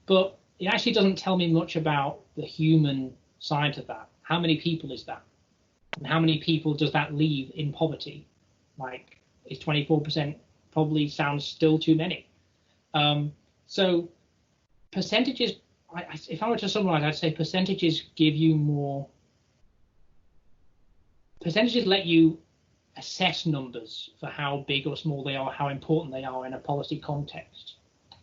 But it actually doesn't tell me much about the human side of that. How many people is that? And how many people does that leave in poverty? Like, is 24% probably sounds still too many. So percentages, if I were to summarize, I'd say percentages give you more. Percentages let you assess numbers for how big or small they are, how important they are in a policy context.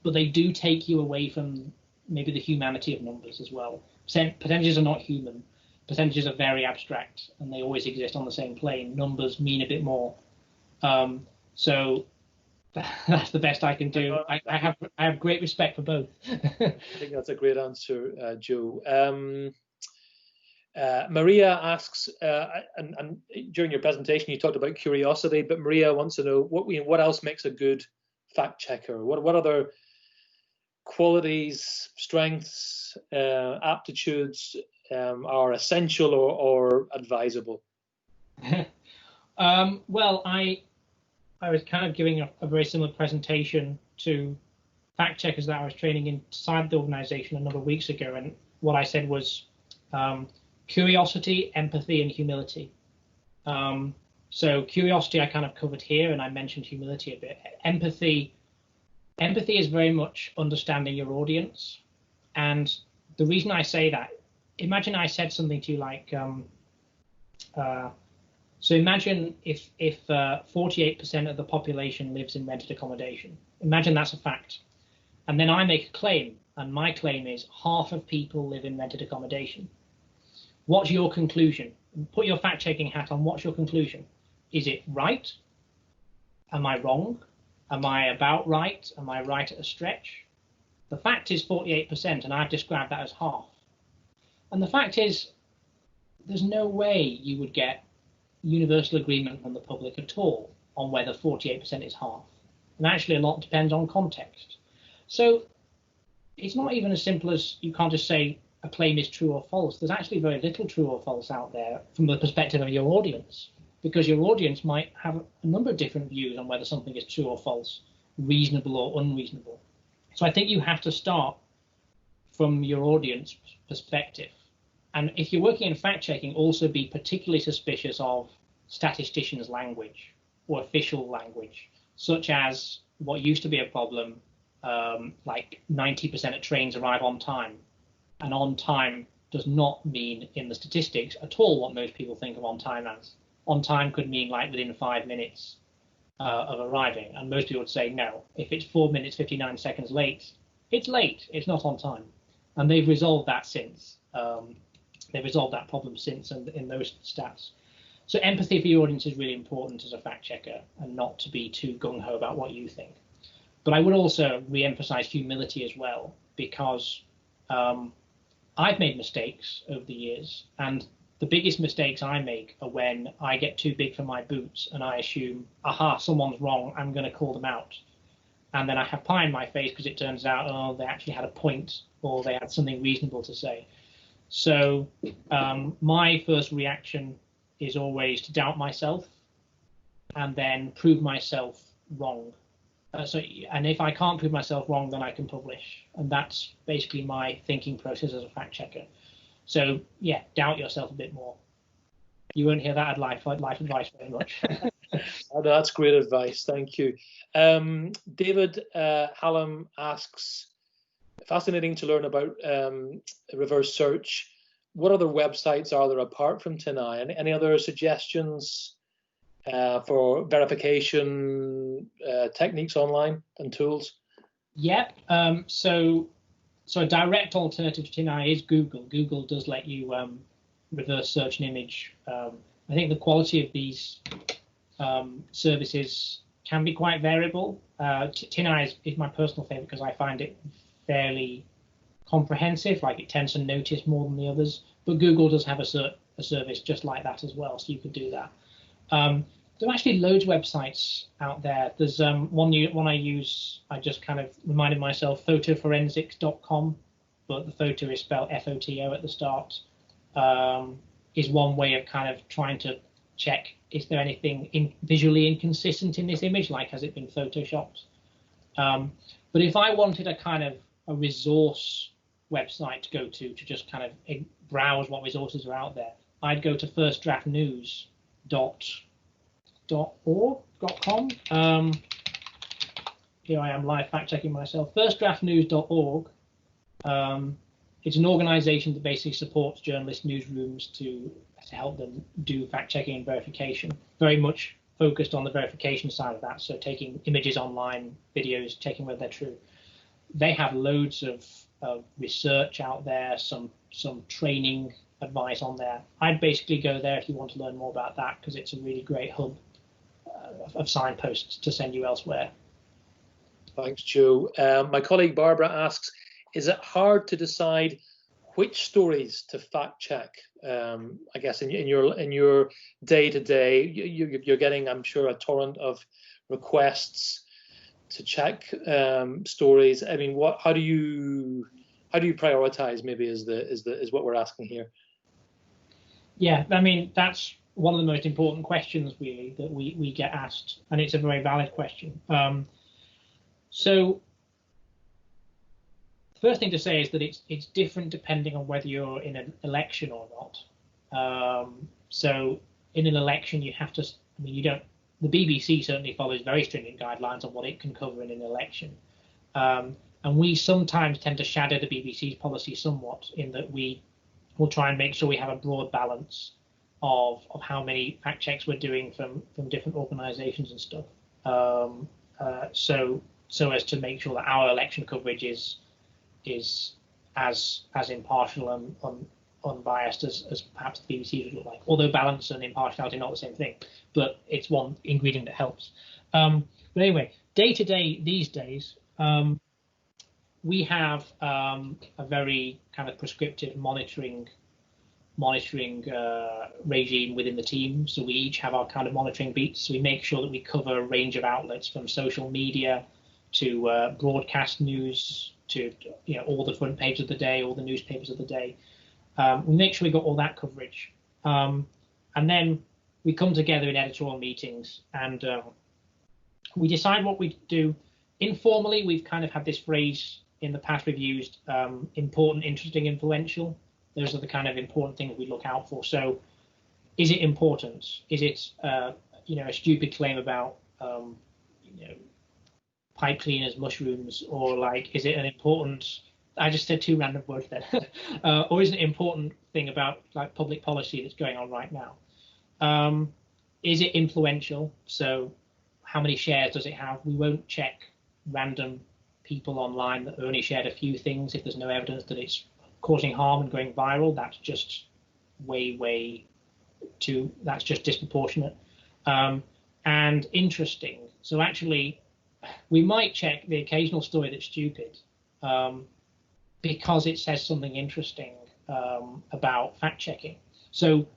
But they do take you away from maybe the humanity of numbers as well. Percentages are not human. Percentages are very abstract, and they always exist on the same plane. Numbers mean a bit more. So that's the best I can do. I have great respect for both. I think that's a great answer, Joe. Maria asks, and during your presentation you talked about curiosity, but Maria wants to know what else makes a good fact checker. What other qualities, strengths, aptitudes are essential or advisable? Well, I was kind of giving a very similar presentation to fact checkers that I was training inside the organization a number of weeks ago, and what I said was curiosity, empathy, and humility. So curiosity I kind of covered here, and I mentioned humility a bit. Empathy is very much understanding your audience, and the reason I say that, imagine I said something to you like, so imagine if 48% of the population lives in rented accommodation. Imagine that's a fact. And then I make a claim, and my claim is half of people live in rented accommodation. What's your conclusion? Put your fact-checking hat on. What's your conclusion? Is it right? Am I wrong? Am I about right? Am I right at a stretch? The fact is 48%, and I've described that as half. And the fact is, there's no way you would get universal agreement from the public at all on whether 48% is half. And actually, a lot depends on context. So it's not even as simple as you can't just say a claim is true or false. There's actually very little true or false out there from the perspective of your audience, because your audience might have a number of different views on whether something is true or false, reasonable or unreasonable. So I think you have to start from your audience perspective. And if you're working in fact-checking, also be particularly suspicious of statisticians' language or official language, such as what used to be a problem, like 90% of trains arrive on time. And on time does not mean in the statistics at all what most people think of on time as. On time could mean like within 5 minutes of arriving. And most people would say, no, if it's 4 minutes, 59 seconds late, it's late, it's not on time. And they've resolved that since. They've resolved that problem since in those stats. So empathy for your audience is really important as a fact checker, and not to be too gung-ho about what you think. But I would also re-emphasize humility as well, because I've made mistakes over the years, and the biggest mistakes I make are when I get too big for my boots and I assume, aha, someone's wrong, I'm going to call them out. And then I have pie in my face because it turns out, oh, they actually had a point, or they had something reasonable to say. So my first reaction is always to doubt myself and then prove myself wrong. And if I can't prove myself wrong, then I can publish. And that's basically my thinking process as a fact checker. So yeah, doubt yourself a bit more. You won't hear that at life advice very much. Oh, that's great advice. Thank you. David Hallam asks, fascinating to learn about reverse search. What other websites are there apart from TinEye? Any other suggestions for verification techniques online and tools? Yep. So a direct alternative to TinEye is Google. Google does let you reverse search an image. I think the quality of these services can be quite variable. TinEye is my personal favorite because I find it fairly comprehensive, like it tends to notice more than the others. But Google does have a service just like that as well, so you could do that. There are actually loads of websites out there. There's one I use, I just kind of reminded myself, photoforensics.com, but the photo is spelled F-O-T-O at the start, is one way of kind of trying to check, is there anything visually inconsistent in this image, like has it been photoshopped? But if I wanted a kind of a resource website to go to just kind of browse what resources are out there, I'd go to firstdraftnews.com. here I am live fact checking myself. Firstdraftnews.org. It's an organization that basically supports journalist newsrooms to help them do fact checking and verification. Very much focused on the verification side of that. So taking images online, videos, checking whether they're true. They have loads of research out there, some training advice on there. I'd basically go there if you want to learn more about that, because it's a really great hub of signposts to send you elsewhere. Thanks, Joe. My colleague Barbara asks, is it hard to decide which stories to fact check? I guess in your day-to-day, you're getting, I'm sure, a torrent of requests to check stories. I mean, how do you prioritize? Maybe is what we're asking here. Yeah, I mean, that's one of the most important questions really that we get asked, and it's a very valid question. So the first thing to say is that it's different depending on whether you're in an election or not. So in an election, you have to, I mean, the BBC certainly follows very stringent guidelines on what it can cover in an election. And we sometimes tend to shadow the BBC's policy somewhat, in that we will try and make sure we have a broad balance of how many fact checks we're doing from different organizations and stuff. So as to make sure that our election coverage is as impartial and unbiased as perhaps the BBC would look like. Although balance and impartiality are not the same thing, but it's one ingredient that helps. But anyway, day to day these days, we have a very kind of prescriptive monitoring regime within the team. So we each have our kind of monitoring beats. So we make sure that we cover a range of outlets, from social media to broadcast news to all the front pages of the day, all the newspapers of the day. We make sure we got all that coverage, and then we come together in editorial meetings and we decide what we do. Informally, we've kind of had this phrase in the past we've used: important, interesting, influential. Those are the kind of important things we look out for. So, is it important? Is it a stupid claim about pipe cleaners, mushrooms, or like, is it an important? I just said two random words there. Or is it an important thing about like public policy that's going on right now? Is it influential? So, how many shares does it have? We won't check random people online that only shared a few things if there's no evidence that it's causing harm and going viral. That's just that's just disproportionate. And interesting. So actually, we might check the occasional story that's stupid because it says something interesting about fact checking. So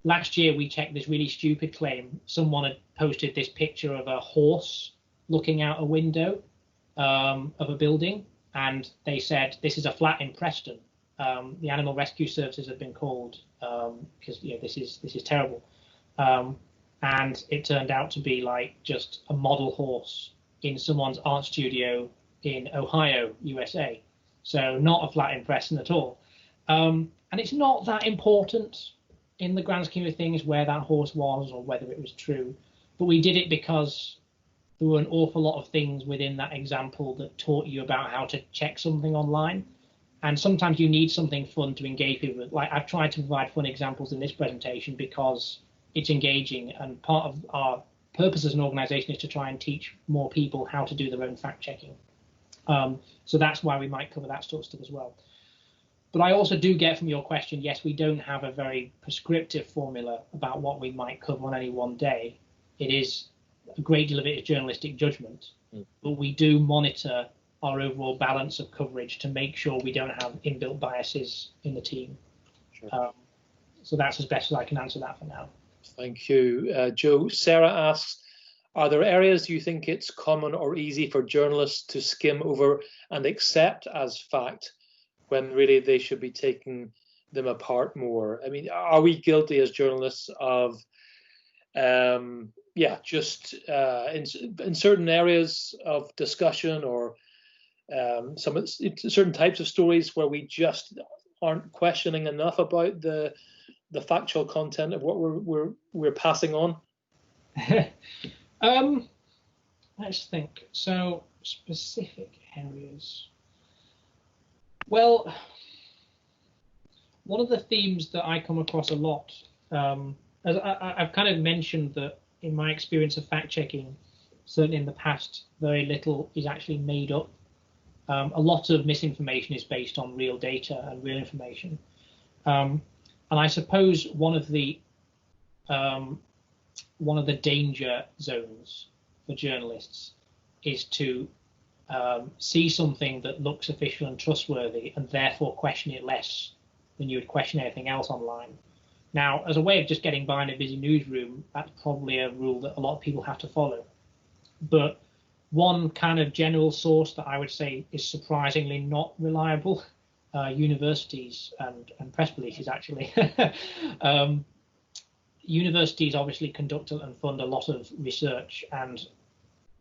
last year we checked this really stupid claim. Someone had posted this picture of a horse looking out a window of a building, and they said this is a flat in Preston. The animal rescue services have been called because this is terrible. And it turned out to be like just a model horse in someone's art studio in Ohio, USA. So not a flat in Preston at all. And it's not that important in the grand scheme of things where that horse was or whether it was true. But we did it because there were an awful lot of things within that example that taught you about how to check something online. And sometimes you need something fun to engage people with. Like, I've tried to provide fun examples in this presentation because it's engaging, and part of our purpose as an organization is to try and teach more people how to do their own fact checking. So that's why we might cover that sort of stuff as well. But I also do get from your question, yes, we don't have a very prescriptive formula about what we might cover on any one day. It is a great deal of it is journalistic judgment, but we do monitor our overall balance of coverage to make sure we don't have inbuilt biases in the team. Sure. So that's as best as I can answer that for now. Thank you, Joe. Sarah asks, are there areas you think it's common or easy for journalists to skim over and accept as fact when really they should be taking them apart more? I mean, are we guilty as journalists of, in certain areas of discussion or certain types of stories where we just aren't questioning enough about the factual content of what we're passing on? Let's think. So specific areas. Well, one of the themes that I come across a lot, as I've kind of mentioned that in my experience of fact checking, certainly in the past, very little is actually made up. A lot of misinformation is based on real data and real information. And I suppose one of the danger zones for journalists is to see something that looks official and trustworthy and therefore question it less than you would question anything else online. Now, as a way of just getting by in a busy newsroom, that's probably a rule that a lot of people have to follow. But one kind of general source that I would say is surprisingly not reliable, universities and press releases, actually. Universities obviously conduct and fund a lot of research, and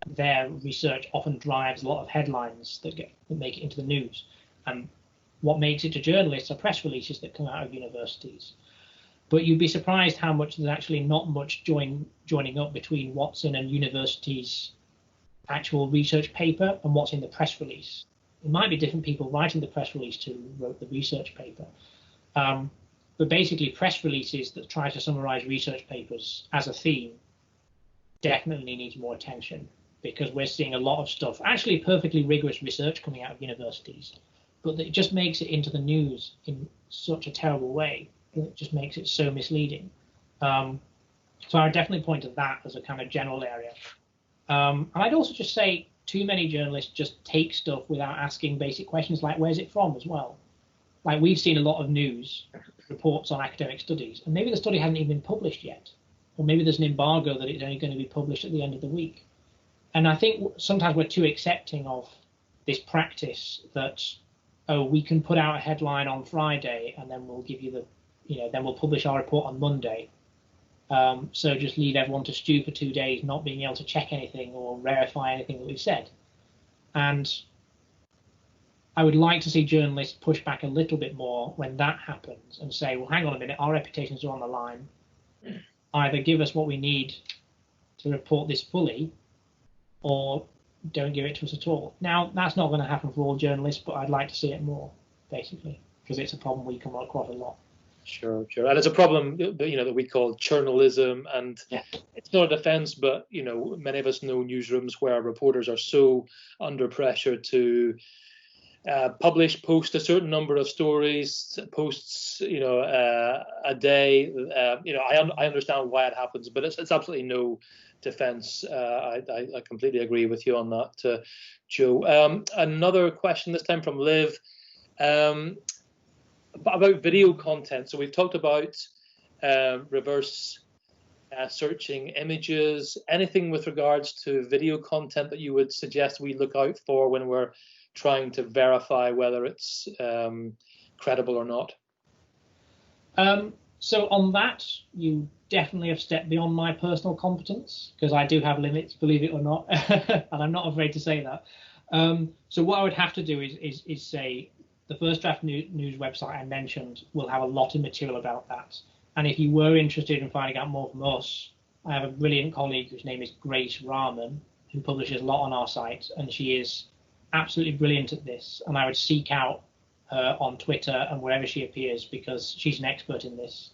their research often drives a lot of headlines that make it into the news. And what makes it to journalists are press releases that come out of universities. But you'd be surprised how much there's actually not much joining up between what's in a university's actual research paper and what's in the press release. It might be different people writing the press release to who wrote the research paper. But basically, press releases that try to summarize research papers as a theme definitely needs more attention, because we're seeing a lot of stuff, actually perfectly rigorous research coming out of universities, but it just makes it into the news in such a terrible way that it just makes it so misleading. So I would definitely point to that as a kind of general area. And I'd also just say too many journalists just take stuff without asking basic questions like, where's it from as well? Like, we've seen a lot of news reports on academic studies, and maybe the study hasn't even been published yet, or maybe there's an embargo that it's only going to be published at the end of the week. And I think sometimes we're too accepting of this practice that, oh, we can put out a headline on Friday and then we'll give you then we'll publish our report on Monday. So just leave everyone to stew for 2 days, not being able to check anything or verify anything that we've said. And I would like to see journalists push back a little bit more when that happens and say, well, hang on a minute, our reputations are on the line. Either give us what we need to report this fully, or don't give it to us at all. Now, that's not going to happen for all journalists, but I'd like to see it more, basically, because it's a problem we come across a lot. Sure. And it's a problem, that we call journalism, and it's not a defense, but, many of us know newsrooms where reporters are so under pressure to post a certain number of posts, a day. I understand why it happens, but it's absolutely no defense. I completely agree with you on that, Joe. Another question, this time from Liv, about video content. So we've talked about reverse searching images. Anything with regards to video content that you would suggest we look out for when we're trying to verify whether it's credible or not? So on that, you definitely have stepped beyond my personal competence, because I do have limits, believe it or not, and I'm not afraid to say that. So what I would have to do is say the First Draft News website I mentioned will have a lot of material about that. And if you were interested in finding out more from us, I have a brilliant colleague whose name is Grace Rahman, who publishes a lot on our site, and she is absolutely brilliant at this. And I would seek out her on Twitter and wherever she appears, because she's an expert in this.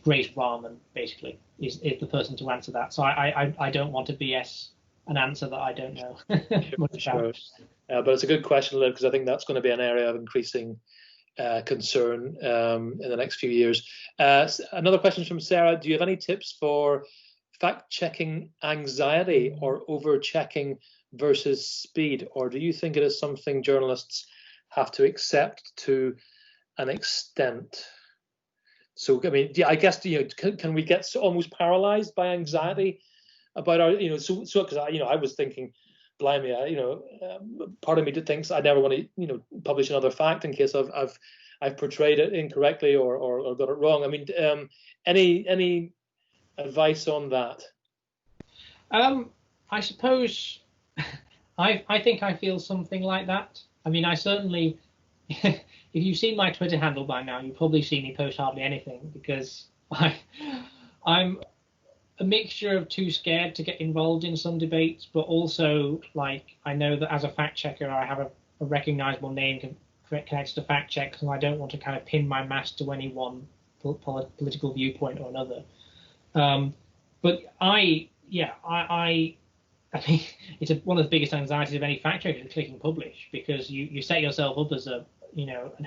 Grace Rahman, basically, is the person to answer that. So I don't want to BS an answer that I don't know much about. But it's a good question, Liv, because I think that's going to be an area of increasing concern in the next few years. Another question from Sarah. Do you have any tips for fact-checking anxiety or over-checking versus speed? Or do you think it is something journalists have to accept to an extent? So, I mean, I guess, can we get almost paralyzed by anxiety about our, because I was thinking, blimey, part of me thinks I never want to, publish another fact in case I've portrayed it incorrectly or got it wrong. I mean, any advice on that? I suppose I think I feel something like that. I mean, I certainly, if you've seen my Twitter handle by now, you've probably seen me post hardly anything, because I'm a mixture of too scared to get involved in some debates, but also like I know that as a fact checker, I have a recognizable name connected to fact checks, and I don't want to kind of pin my mask to any one political viewpoint or another. But I think it's one of the biggest anxieties of any fact checker is clicking publish, because you set yourself up as a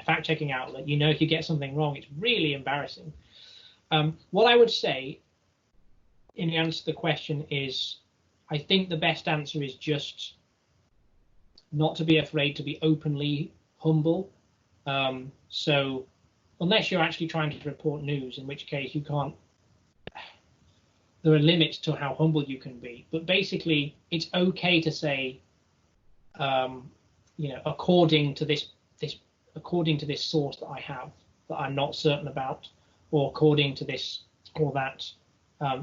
fact checking outlet. If you get something wrong, it's really embarrassing. What I would say in the answer to the question is, I think the best answer is just not to be afraid to be openly humble. So unless you're actually trying to report news, in which case you can't, there are limits to how humble you can be. But basically, it's okay to say, according to this source that I have that I'm not certain about, or according to this or that,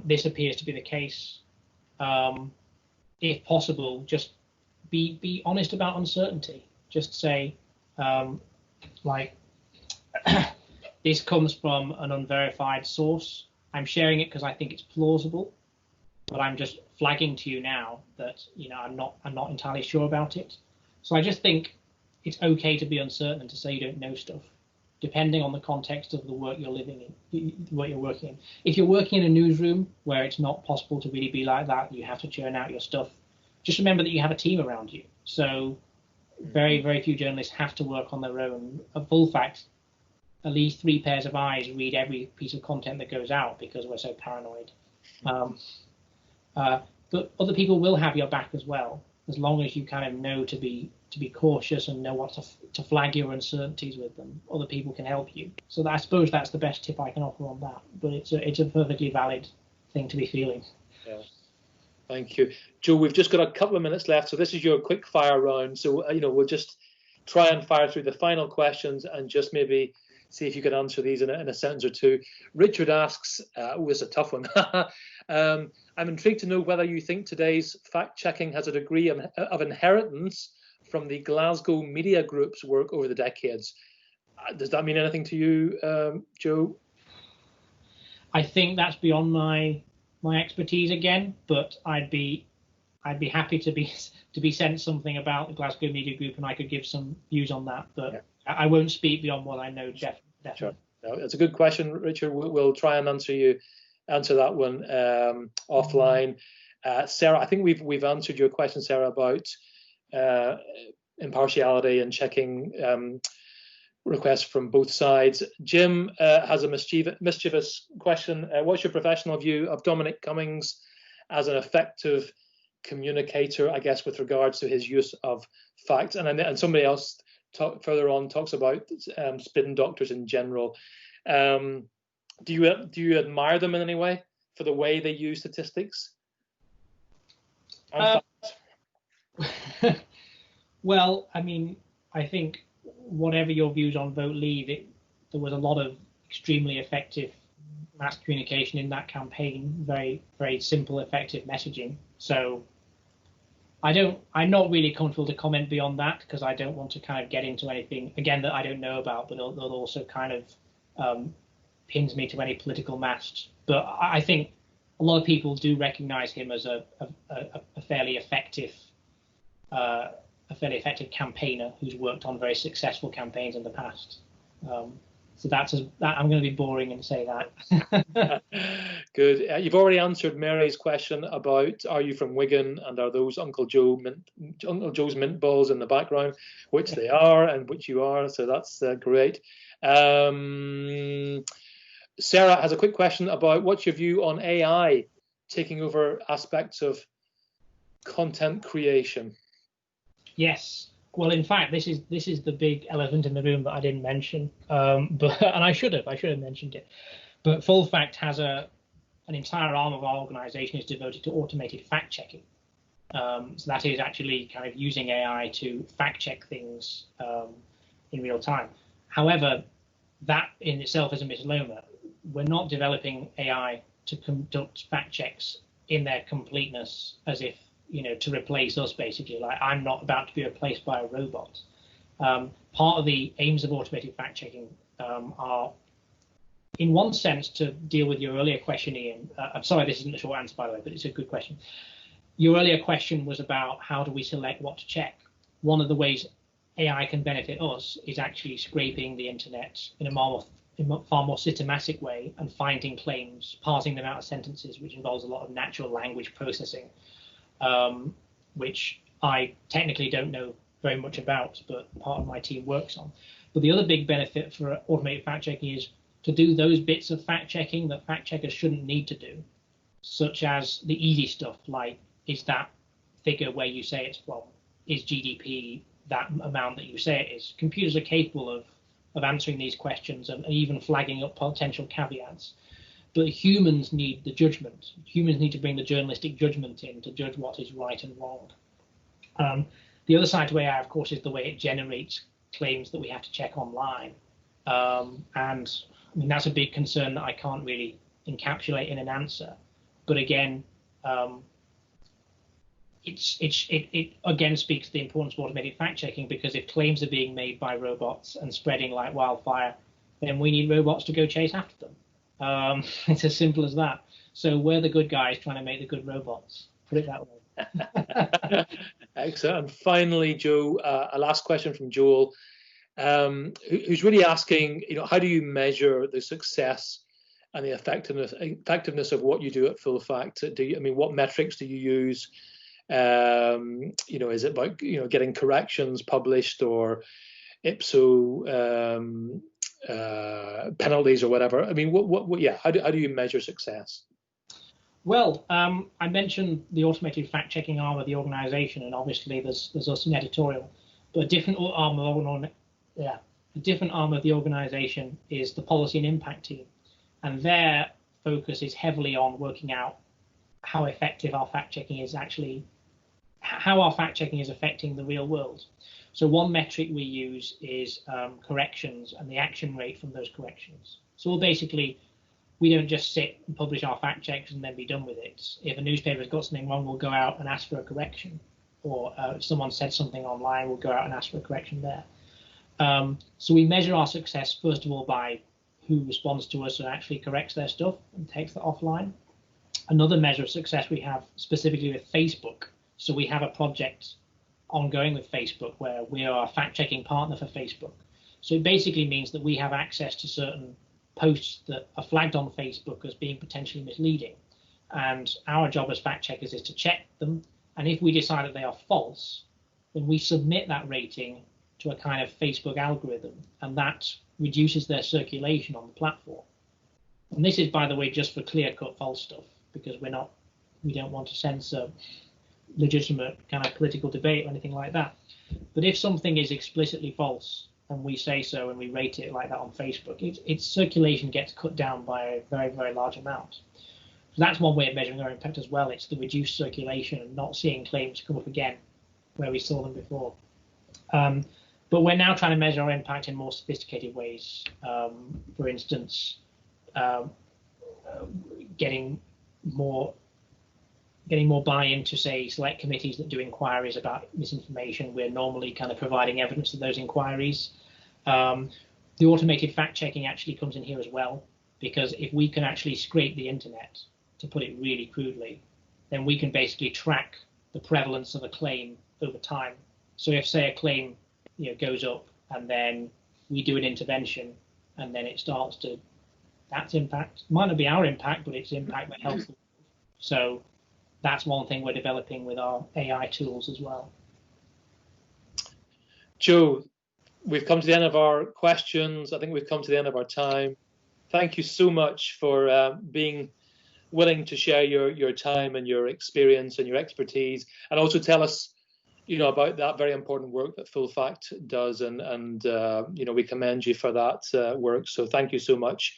this appears to be the case. If possible, just be honest about uncertainty. Just say, this comes from an unverified source. I'm sharing it because I think it's plausible, but I'm just flagging to you now that I'm not entirely sure about it. So I just think it's okay to be uncertain and to say you don't know stuff, depending on the context of the work you're working in. If you're working in a newsroom where it's not possible to really be like that, you have to churn out your stuff, just remember that you have a team around you. So very, very few journalists have to work on their own. A full fact, at least 3 pairs of eyes read every piece of content that goes out because we're so paranoid. But other people will have your back as well, as long as you kind of know to be cautious and know what to flag your uncertainties with them. Other people can help you. So I suppose that's the best tip I can offer on that. But it's a perfectly valid thing to be feeling. Yeah. Thank you, Joe. We've just got a couple of minutes left, so this is your quick fire round. So we'll just try and fire through the final questions and just maybe see if you can answer these in a sentence or two. Richard asks, it's a tough one. I'm intrigued to know whether you think today's fact-checking has a degree of inheritance from the Glasgow Media Group's work over the decades. Does that mean anything to you, Joe? I think that's beyond my expertise again, but I'd be happy to be sent something about the Glasgow Media Group, and I could give some views on that. But yeah. I won't speak beyond what I know. Definitely. Sure. No, it's a good question, Richard. We'll try and answer that one offline. Sarah, I think we've answered your question, Sarah, about impartiality and checking requests from both sides. Jim has a mischievous question. What's your professional view of Dominic Cummings as an effective communicator, I guess, with regards to his use of facts? And somebody else further on talks about spin doctors in general. Do you admire them in any way for the way they use statistics? Well, I mean, I think whatever your views on Vote Leave, there was a lot of extremely effective mass communication in that campaign, very, very simple, effective messaging. So I'm not really comfortable to comment beyond that, because I don't want to kind of get into anything, again, that I don't know about, but it'll also kind of pins me to any political mast. But I think a lot of people do recognize him as a fairly effective campaigner who's worked on very successful campaigns in the past. So I'm going to be boring and say that. Good. You've already answered Mary's question about, are you from Wigan, and are those Uncle Joe's mint balls in the background, which they are and which you are. So that's great. Sarah has a quick question about what's your view on AI taking over aspects of content creation? Yes. Well, in fact, this is the big elephant in the room that I didn't mention, and I should have mentioned it. But Full Fact has an entire arm of our organisation is devoted to automated fact checking. So that is actually kind of using AI to fact check things in real time. However, that in itself is a misnomer. We're not developing AI to conduct fact checks in their completeness, as if, to replace us, basically. Like, I'm not about to be replaced by a robot. Part of the aims of automated fact checking are in one sense, to deal with your earlier question, Ian, I'm sorry, this isn't a short answer, by the way, but it's a good question. Your earlier question was about how do we select what to check. One of the ways AI can benefit us is actually scraping the internet in a far more systematic way and finding claims, parsing them out of sentences, which involves a lot of natural language processing, which I technically don't know very much about, but part of my team works on. But the other big benefit for automated fact checking is to do those bits of fact checking that fact checkers shouldn't need to do, such as the easy stuff, like is that figure where you say it's from, is GDP that amount that you say it is. Computers are capable of answering these questions and even flagging up potential caveats. But humans need the judgment. Humans need to bring the journalistic judgment in to judge what is right and wrong. The other side to AI, of course, is the way it generates claims that we have to check online. And I mean, that's a big concern that I can't really encapsulate in an answer. But again, it again speaks to the importance of automated fact checking, because if claims are being made by robots and spreading like wildfire, then we need robots to go chase after them. It's as simple as that. So we're the good guys trying to make the good robots. Put it that way. Excellent. And finally, Joe, a last question from Joel, who's really asking, how do you measure the success and the effectiveness of what you do at Full Fact? What metrics do you use? Is it about getting corrections published or IPSO penalties or whatever? I mean, how do you measure success? Well, I mentioned the automated fact-checking arm of the organization, and obviously there's us in editorial, but a different arm of the organization is the policy and impact team, and their focus is heavily on working out how effective our fact-checking is how our fact-checking is affecting the real world. So one metric we use is corrections and the action rate from those corrections. So basically, we don't just sit and publish our fact checks and then be done with it. If a newspaper's got something wrong, we'll go out and ask for a correction. Or if someone said something online, we'll go out and ask for a correction there. So we measure our success, first of all, by who responds to us and actually corrects their stuff and takes that offline. Another measure of success we have specifically with Facebook. So we have a project ongoing with Facebook where we are a fact-checking partner for Facebook. So it basically means that we have access to certain posts that are flagged on Facebook as being potentially misleading. And our job as fact checkers is to check them. And if we decide that they are false, then we submit that rating to a kind of Facebook algorithm, and that reduces their circulation on the platform. And this is, by the way, just for clear-cut false stuff, because we don't want to censor legitimate kind of political debate or anything like that. But if something is explicitly false, and we say so and we rate it like that on Facebook, its circulation gets cut down by a very, very large amount. So that's one way of measuring our impact as well. It's the reduced circulation and not seeing claims come up again where we saw them before. But we're now trying to measure our impact in more sophisticated ways. For instance, getting more buy-in to, say, select committees that do inquiries about misinformation. We're normally kind of providing evidence of those inquiries. The automated fact-checking actually comes in here as well, because if we can actually scrape the internet, to put it really crudely, then we can basically track the prevalence of a claim over time. So if, say, a claim goes up and then we do an intervention and then it starts to, that's impact. Might not be our impact, but it's impact that helps. So that's one thing we're developing with our AI tools as well. Joe, we've come to the end of our questions. I think we've come to the end of our time. Thank you so much for being willing to share your time and your experience and your expertise, and also tell us, about that very important work that Full Fact does, and we commend you for that work. So thank you so much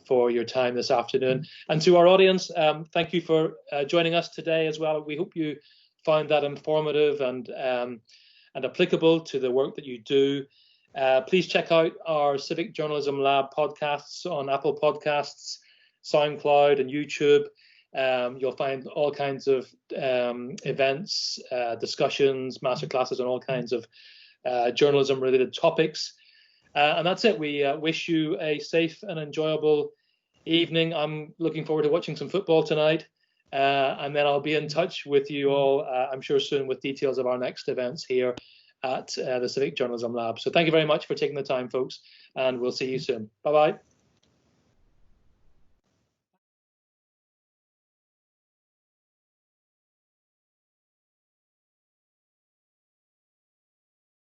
for your time this afternoon. And to our audience, thank you for joining us today as well. We hope you found that informative and applicable to the work that you do. Please check out our Civic Journalism Lab podcasts on Apple Podcasts, SoundCloud, and YouTube. You'll find all kinds of events, discussions, masterclasses on all kinds of journalism-related topics. And that's it. We wish you a safe and enjoyable evening. I'm looking forward to watching some football tonight. And then I'll be in touch with you all, I'm sure soon, with details of our next events here at the Civic Journalism Lab. So thank you very much for taking the time, folks, and we'll see you soon. Bye-bye.